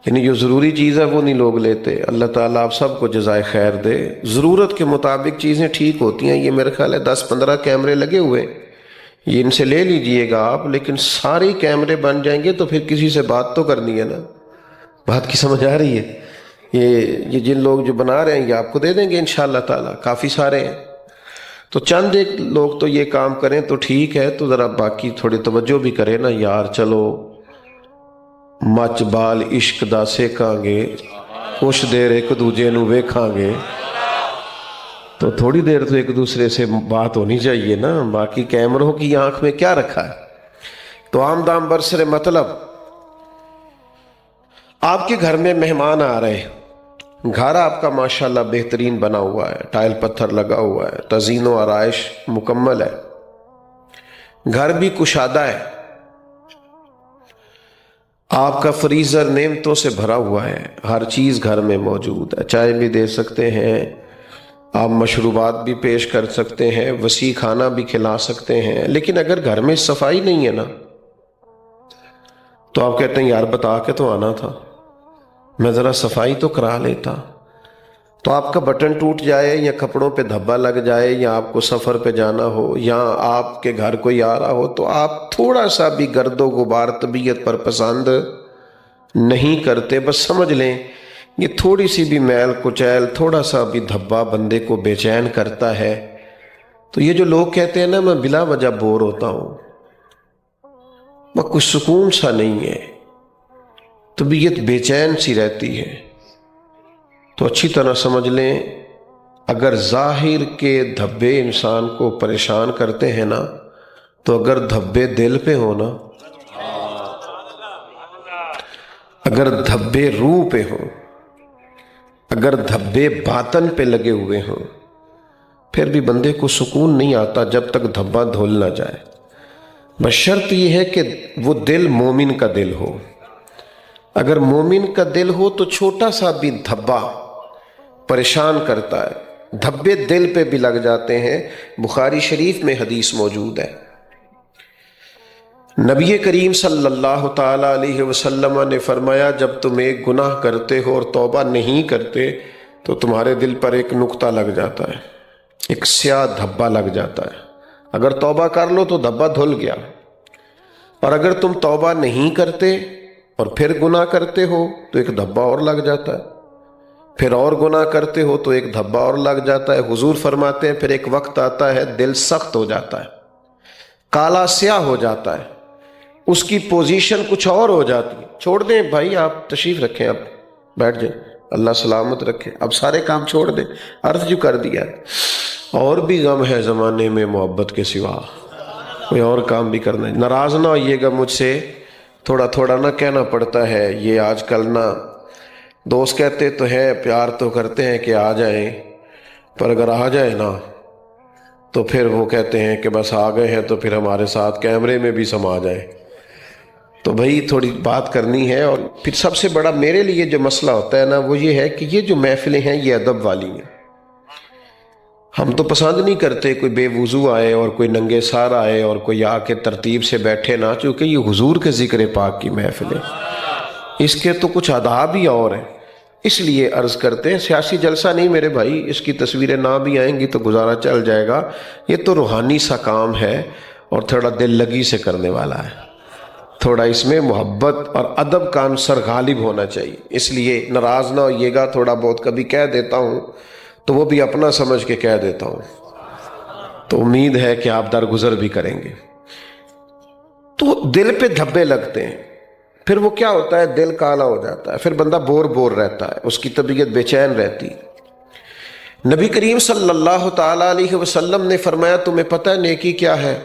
یعنی جو ضروری چیز ہے وہ نہیں لوگ لیتے۔ اللہ تعالیٰ آپ سب کو جزائے خیر دے۔ ضرورت کے مطابق چیزیں ٹھیک ہوتی ہیں۔ یہ میرے خیال ہے 10-15 کیمرے لگے ہوئے، یہ ان سے لے لیجئے گا آپ، لیکن سارے کیمرے بن جائیں گے تو پھر کسی سے بات تو کرنی ہے نا۔ بات کی سمجھ آ رہی ہے؟ یہ جن لوگ جو بنا رہے ہیں یہ آپ کو دے دیں گے انشاءاللہ تعالیٰ، کافی سارے ہیں۔ تو چند ایک لوگ تو یہ کام کریں تو ٹھیک ہے، تو ذرا باقی تھوڑی توجہ بھی کریں نا یار۔ چلو مچ بال عشق دا سیکھاں گے، کچھ دیر ایک دوجے نو ویکھاں گے، تو تھوڑی دیر تو ایک دوسرے سے بات ہونی چاہیے نا۔ باقی کیمروں کی آنکھ میں کیا رکھا ہے؟ تو عام دام برسر مطلب آپ کے گھر میں مہمان آ رہے ہیں، گھر آپ کا ماشاءاللہ بہترین بنا ہوا ہے، ٹائل پتھر لگا ہوا ہے، تزئین و آرائش مکمل ہے، گھر بھی کشادہ ہے، آپ کا فریزر نعمتوں سے بھرا ہوا ہے، ہر چیز گھر میں موجود ہے، چائے بھی دے سکتے ہیں آپ، مشروبات بھی پیش کر سکتے ہیں، وسیع کھانا بھی کھلا سکتے ہیں، لیکن اگر گھر میں صفائی نہیں ہے نا تو آپ کہتے ہیں یار بتا کے تو آنا تھا، میں ذرا صفائی تو کرا لیتا۔ تو آپ کا بٹن ٹوٹ جائے یا کپڑوں پہ دھبا لگ جائے یا آپ کو سفر پہ جانا ہو یا آپ کے گھر کوئی آ رہا ہو تو آپ تھوڑا سا بھی گرد و غبار طبیعت پر پسند نہیں کرتے۔ بس سمجھ لیں یہ تھوڑی سی بھی میل کچیل، تھوڑا سا بھی دھبا بندے کو بے چین کرتا ہے. تو یہ جو لوگ کہتے ہیں نا میں بلا وجہ بور ہوتا ہوں، وہ کچھ سکون سا نہیں ہے، طبیعت بے چین سی رہتی ہے، تو اچھی طرح سمجھ لیں اگر ظاہر کے دھبے انسان کو پریشان کرتے ہیں نا، تو اگر دھبے دل پہ ہو نا، اگر دھبے روح پہ ہوں، اگر دھبے باطن پہ لگے ہوئے ہوں، پھر بھی بندے کو سکون نہیں آتا جب تک دھبا دھل نہ جائے. بس شرط یہ ہے کہ وہ دل مومن کا دل ہو. اگر مومن کا دل ہو تو چھوٹا سا بھی دھبا پریشان کرتا ہے. دھبے دل پہ بھی لگ جاتے ہیں. بخاری شریف میں حدیث موجود ہے، نبی کریم صلی اللہ تعالی علیہ وسلم نے فرمایا جب تم ایک گناہ کرتے ہو اور توبہ نہیں کرتے تو تمہارے دل پر ایک نقطہ لگ جاتا ہے، ایک سیاہ دھبا لگ جاتا ہے. اگر توبہ کر لو تو دھبا دھل گیا، اور اگر تم توبہ نہیں کرتے اور پھر گناہ کرتے ہو تو ایک دھبا اور لگ جاتا ہے، پھر اور گناہ کرتے ہو تو ایک دھبا اور لگ جاتا ہے. حضور فرماتے ہیں پھر ایک وقت آتا ہے دل سخت ہو جاتا ہے، کالا سیاہ ہو جاتا ہے، اس کی پوزیشن کچھ اور ہو جاتی ہے. چھوڑ دیں بھائی، آپ تشریف رکھیں، اب بیٹھ جائیں، اللہ سلامت رکھے. اب سارے کام چھوڑ دیں، عرض جو کر دیا ہے. اور بھی غم ہے زمانے میں محبت کے سوا، کوئی اور کام بھی کرنا ہے. ناراض نہ ہوئیے گا مجھ سے، تھوڑا تھوڑا نہ کہنا پڑتا ہے. یہ آج کل نہ دوست کہتے تو ہیں، پیار تو کرتے ہیں کہ آ جائیں، پر اگر آ جائے نا تو پھر وہ کہتے ہیں کہ بس آ گئے ہیں تو پھر ہمارے ساتھ کیمرے میں بھی سما جائیں. تو بھائی تھوڑی بات کرنی ہے. اور پھر سب سے بڑا میرے لیے جو مسئلہ ہوتا ہے نا وہ یہ ہے کہ یہ جو محفلیں ہیں یہ ادب والی ہیں. ہم تو پسند نہیں کرتے کوئی بے وضو آئے اور کوئی ننگے سار آئے اور کوئی آ کے ترتیب سے بیٹھے نا، چونکہ یہ حضور کے ذکر پاک کی محفل ہے، اس کے تو کچھ آداب ہی اور ہیں. اس لیے عرض کرتے ہیں سیاسی جلسہ نہیں میرے بھائی، اس کی تصویریں نہ بھی آئیں گی تو گزارا چل جائے گا. یہ تو روحانی سا کام ہے اور تھوڑا دل لگی سے کرنے والا ہے. تھوڑا اس میں محبت اور ادب کا عنصر غالب ہونا چاہیے. اس لیے ناراض نہ ہوئیے گا، تھوڑا بہت کبھی کہہ دیتا ہوں تو وہ بھی اپنا سمجھ کے کہہ دیتا ہوں، تو امید ہے کہ آپ درگزر بھی کریں گے. تو دل پہ دھبے لگتے ہیں، پھر وہ کیا ہوتا ہے دل کالا ہو جاتا ہے، پھر بندہ بور رہتا ہے، اس کی طبیعت بے چین رہتی. نبی کریم صلی اللہ تعالی علیہ وسلم نے فرمایا تمہیں پتہ ہے نیکی کیا ہے؟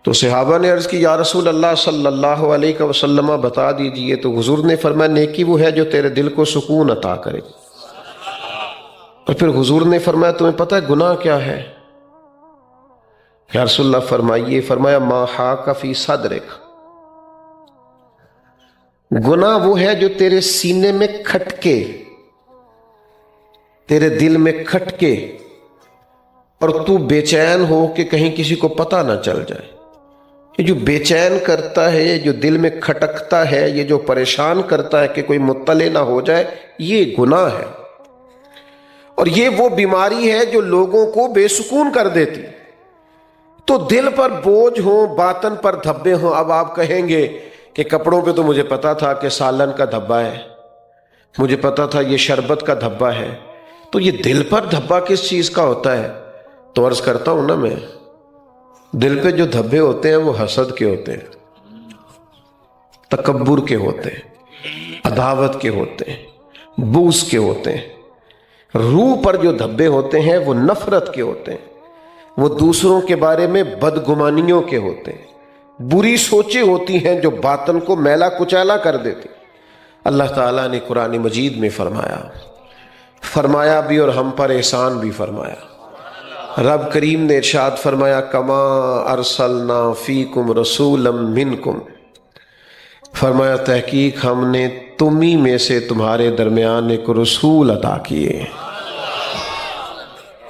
تو صحابہ نے عرض کی یا رسول اللہ صلی اللہ علیہ وسلم بتا دیجئے. تو حضور نے فرمایا نیکی وہ ہے جو تیرے دل کو سکون عطا کرے. اور پھر حضور نے فرمایا تمہیں پتہ ہے گناہ کیا ہے؟ یا رسول اللہ فرمائیے. فرمایا ما حاک فی صدرک، گناہ وہ ہے جو تیرے سینے میں کھٹکے، تیرے دل میں کھٹکے اور تو بے چین ہو کہ کہیں کسی کو پتہ نہ چل جائے. یہ جو بے چین کرتا ہے، یہ جو دل میں کھٹکتا ہے، یہ جو پریشان کرتا ہے کہ کوئی مطلع نہ ہو جائے، یہ گناہ ہے. اور یہ وہ بیماری ہے جو لوگوں کو بے سکون کر دیتی. تو دل پر بوجھ ہوں، باطن پر دھبے ہوں. اب آپ کہیں گے کہ کپڑوں پہ تو مجھے پتا تھا کہ سالن کا دھبا ہے، مجھے پتا تھا یہ شربت کا دھبا ہے، تو یہ دل پر دھبا کس چیز کا ہوتا ہے؟ تو عرض کرتا ہوں نا میں، دل پہ جو دھبے ہوتے ہیں وہ حسد کے ہوتے ہیں، تکبر کے ہوتے ہیں، عداوت کے ہوتے ہیں، بغض کے ہوتے ہیں. روح پر جو دھبے ہوتے ہیں وہ نفرت کے ہوتے ہیں، وہ دوسروں کے بارے میں بدگمانیوں کے ہوتے ہیں، بری سوچیں ہوتی ہیں جو باطن کو میلا کچیلا کر دیتی. اللہ تعالیٰ نے قرآن مجید میں فرمایا بھی اور ہم پر احسان بھی فرمایا. رب کریم نے ارشاد فرمایا کما ارسلنا فیکم رسولا منکم، فرمایا تحقیق ہم نے تمہیں میں سے تمہارے درمیان ایک رسول عطا کیے.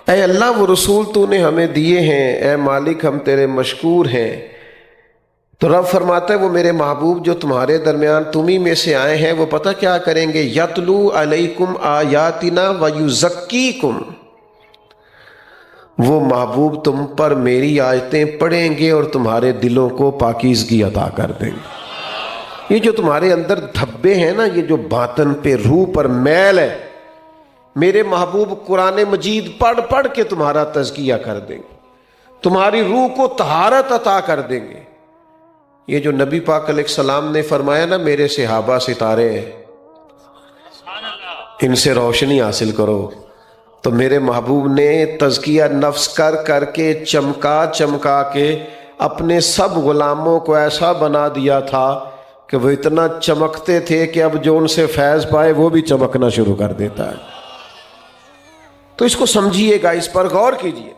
اے اللہ وہ رسول تو نے ہمیں دیے ہیں، اے مالک ہم تیرے مشکور ہیں. تو رب فرماتا ہے وہ میرے محبوب جو تمہارے درمیان تمہیں میں سے آئے ہیں وہ پتہ کیا کریں گے؟ یتلو علیکم آیاتنا ویزکیکم، وہ محبوب تم پر میری آیتیں پڑھیں گے اور تمہارے دلوں کو پاکیزگی عطا کر دیں گے. یہ جو تمہارے اندر دھبے ہیں نا، یہ جو باطن پہ روح پر میل ہے، میرے محبوب قرآن مجید پڑھ پڑھ کے تمہارا تزکیہ کر دیں گے، تمہاری روح کو طہارت عطا کر دیں گے۔ یہ جو نبی پاک علیہ السلام نے فرمایا نا، میرے صحابہ ستارے ہیں، ان سے روشنی حاصل کرو، تو میرے محبوب نے تزکیہ نفس کر کر کے چمکا چمکا کے اپنے سب غلاموں کو ایسا بنا دیا تھا کہ وہ اتنا چمکتے تھے کہ اب جو ان سے فیض پائے وہ بھی چمکنا شروع کر دیتا ہے۔ تو اس کو سمجھیے گا، اس پر غور کیجیے۔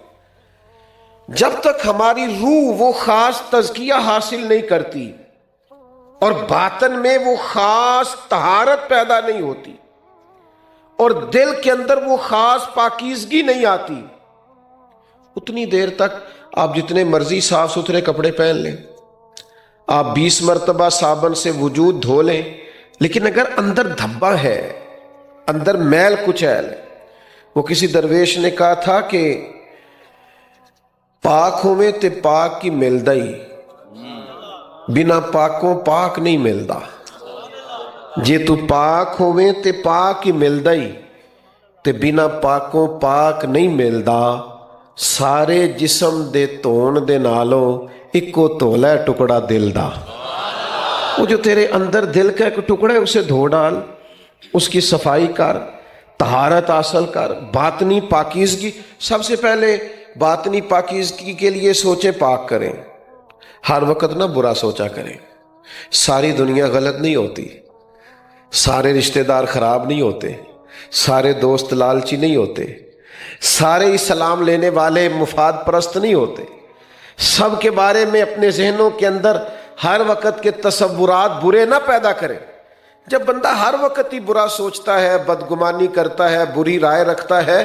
جب تک ہماری روح وہ خاص تزکیہ حاصل نہیں کرتی اور باطن میں وہ خاص طہارت پیدا نہیں ہوتی اور دل کے اندر وہ خاص پاکیزگی نہیں آتی، اتنی دیر تک آپ جتنے مرضی صاف ستھرے کپڑے پہن لیں، آپ 20 مرتبہ صابن سے وجود دھو لیں، لیکن اگر اندر دھبا ہے، اندر میل کچیل ہے۔ وہ کسی درویش نے کہا تھا کہ پاک ہوئے تے پاک کی ملدا ہی، بنا پاکوں پاک نہیں ملدا۔ جے تو پاک ہوئے تے پاک ہی ملدا ہی، تے بنا پاکوں پاک نہیں ملدا۔ سارے جسم دے تون دے نالوں اکو تولا ہے ٹکڑا دل دا۔ وہ جو تیرے اندر دل کا ایک ٹکڑا ہے، اسے دھو ڈال، اس کی صفائی کر، طہارت حاصل کر، باطنی پاکیزگی۔ سب سے پہلے باطنی پاکیزگی کے لیے سوچیں پاک کریں، ہر وقت نہ برا سوچا کریں۔ ساری دنیا غلط نہیں ہوتی، سارے رشتہ دار خراب نہیں ہوتے، سارے دوست لالچی نہیں ہوتے، سارے اسلام لینے والے مفاد پرست نہیں ہوتے۔ سب کے بارے میں اپنے ذہنوں کے اندر ہر وقت کے تصورات برے نہ پیدا کریں۔ جب بندہ ہر وقت ہی برا سوچتا ہے، بدگمانی کرتا ہے، بری رائے رکھتا ہے،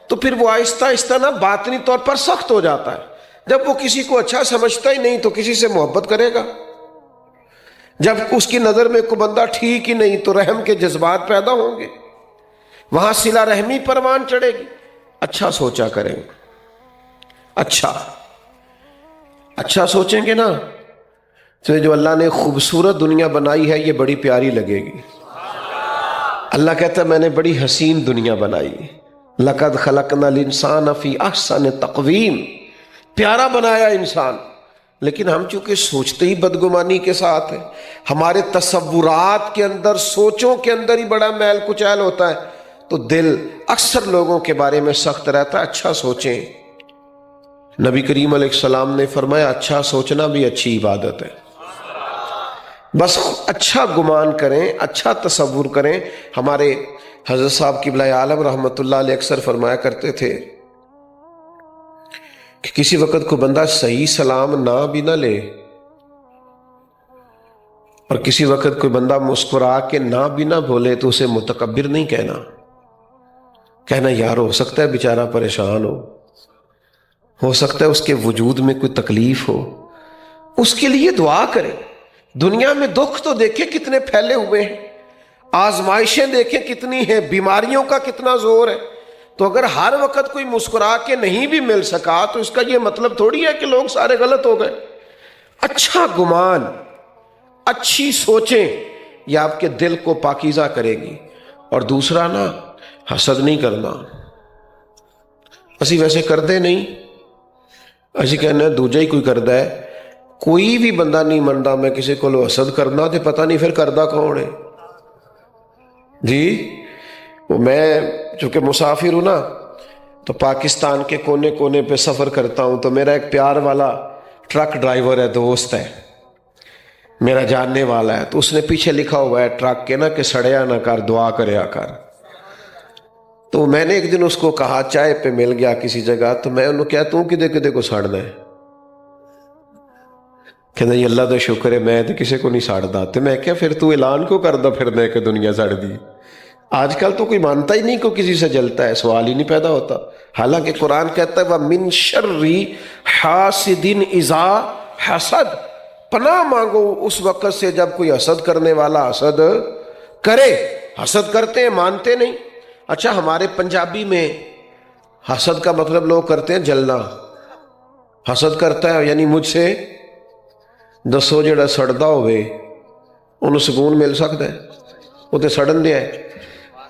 تو پھر وہ آہستہ آہستہ نا باطنی طور پر سخت ہو جاتا ہے۔ جب وہ کسی کو اچھا سمجھتا ہی نہیں تو کسی سے محبت کرے گا؟ جب اس کی نظر میں کوئی بندہ ٹھیک ہی نہیں تو رحم کے جذبات پیدا ہوں گے، وہاں صلہ رحمی پروان چڑھے گی۔ اچھا سوچا کریں، اچھا سوچیں گے نا تو جو اللہ نے خوبصورت دنیا بنائی ہے یہ بڑی پیاری لگے گی۔ اللہ کہتا ہے میں نے بڑی حسین دنیا بنائی، لقد خلقنا الانسان فی احسن تقویم، پیارا بنایا انسان، لیکن ہم چونکہ سوچتے ہی بدگمانی کے ساتھ ہیں، ہمارے تصورات کے اندر، سوچوں کے اندر ہی بڑا میل کچیل ہوتا ہے، تو دل اکثر لوگوں کے بارے میں سخت رہتا ہے۔ اچھا سوچیں۔ نبی کریم علیہ السلام نے فرمایا اچھا سوچنا بھی اچھی عبادت ہے۔ بس اچھا گمان کریں، اچھا تصور کریں۔ ہمارے حضرت صاحب قبلہ عالم رحمۃ اللہ علیہ اکثر فرمایا کرتے تھے کہ کسی وقت کو بندہ صحیح سلام نہ بھی نہ لے، اور کسی وقت کوئی بندہ مسکرا کے نہ بھی نہ بولے تو اسے متکبر نہیں کہنا یار ہو سکتا ہے بیچارہ پریشان ہو سکتا ہے اس کے وجود میں کوئی تکلیف ہو، اس کے لیے دعا کریں۔ دنیا میں دکھ تو دیکھیں کتنے پھیلے ہوئے ہیں، آزمائشیں دیکھیں کتنی ہیں، بیماریوں کا کتنا زور ہے، تو اگر ہر وقت کوئی مسکرا کے نہیں بھی مل سکا تو اس کا یہ مطلب تھوڑی ہے کہ لوگ سارے غلط ہو گئے۔ اچھا گمان، اچھی سوچیں، یہ آپ کے دل کو پاکیزہ کرے گی۔ اور دوسرا نا، حسد نہیں کرنا۔ اسی ویسے کردے نہیں، اسی کہنا دوجہ ہی کوئی کردہ ہے، کوئی بھی بندہ نہیں منتا میں کسی کو حسد کرنا تے پتہ نہیں پھر کردہ کون ہے جی۔ میں چونکہ مسافر ہوں نا تو پاکستان کے کونے کونے پہ سفر کرتا ہوں، تو میرا ایک پیار والا ٹرک ڈرائیور ہے، دوست ہے میرا، جاننے والا ہے، تو اس نے پیچھے لکھا ہوا ہے ٹرک کے نا کہ سڑیا نہ کر، دعا کریا کر۔ تو میں نے ایک دن اس کو کہا، چائے پہ مل گیا کسی جگہ، تو میں انہوں کہتا ہوں کدے کو ساڑنا ہے، کہنا یہ اللہ دا شکر ہے میں تو کسی کو نہیں ساڑدا۔ تو میں کہا پھر تو اعلان کو کردا پھرنا ہے کہ دنیا ساڑ دی؟ آج کل تو کوئی مانتا ہی نہیں کہ کسی سے جلتا ہے، سوال ہی نہیں پیدا ہوتا۔ حالانکہ قرآن کہتا ہے وَمِن شَرِّ حَاسِدٍ اِذَا حَسَد، پناہ مانگو اس وقت سے جب کوئی حسد کرنے والا حسد کرے۔ حسد کرتے ہیں، مانتے نہیں۔ اچھا ہمارے پنجابی میں حسد کا مطلب لوگ کرتے ہیں جلنا۔ حسد کرتا ہے یعنی مجھ سے دسو جڑا سڑدا ہوئے انہوں سکون مل سکتا ہے؟ وہ تو سڑن دیا ہے.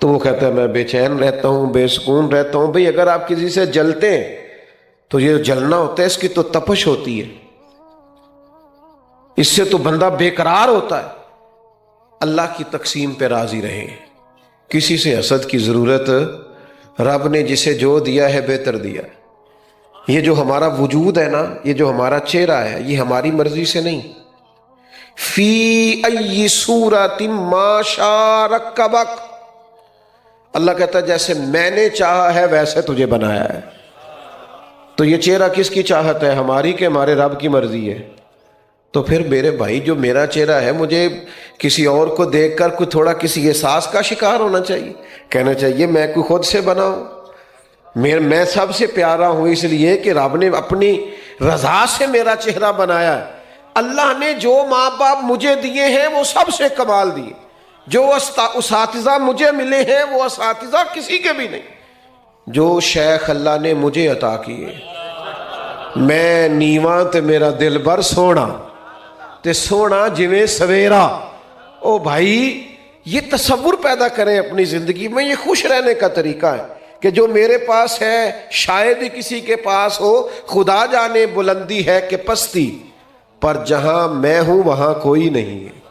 تو وہ کہتا ہے میں بے چین رہتا ہوں، بے سکون رہتا ہوں. بھئی اگر آپ کسی سے جلتے ہیں تو یہ جلنا ہوتا ہے، اس کی تو تپش ہوتی ہے، اس سے تو بندہ بے قرار ہوتا ہے. اللہ کی تقسیم پہ راضی رہیں. کسی سے حسد کی ضرورت، رب نے جسے جو دیا ہے بہتر دیا ہے. یہ جو ہمارا وجود ہے نا، یہ جو ہمارا چہرہ ہے، یہ ہماری مرضی سے نہیں. فی ای صورت ما شاء رکبک، اللہ کہتا ہے جیسے میں نے چاہا ہے ویسے تجھے بنایا ہے. تو یہ چہرہ کس کی چاہت ہے؟ ہماری کہ ہمارے رب کی مرضی ہے؟ تو پھر میرے بھائی جو میرا چہرہ ہے، مجھے کسی اور کو دیکھ کر کوئی تھوڑا کسی احساس کا شکار ہونا چاہیے، کہنا چاہیے میں کوئی خود سے بنا ہوں، میں سب سے پیارا ہوں اس لیے کہ رب نے اپنی رضا سے میرا چہرہ بنایا ہے. اللہ نے جو ماں باپ مجھے دیے ہیں وہ سب سے کمال دیے. جو اساتذہ مجھے ملے ہیں وہ اساتذہ کسی کے بھی نہیں. جو شیخ اللہ نے مجھے عطا کیے، میں نیواں تے میرا دل بر سونا تے سونا جویں سویرا. او بھائی یہ تصور پیدا کریں اپنی زندگی میں. یہ خوش رہنے کا طریقہ ہے کہ جو میرے پاس ہے شاید ہی کسی کے پاس ہو. خدا جانے بلندی ہے کہ پستی، پر جہاں میں ہوں وہاں کوئی نہیں ہے.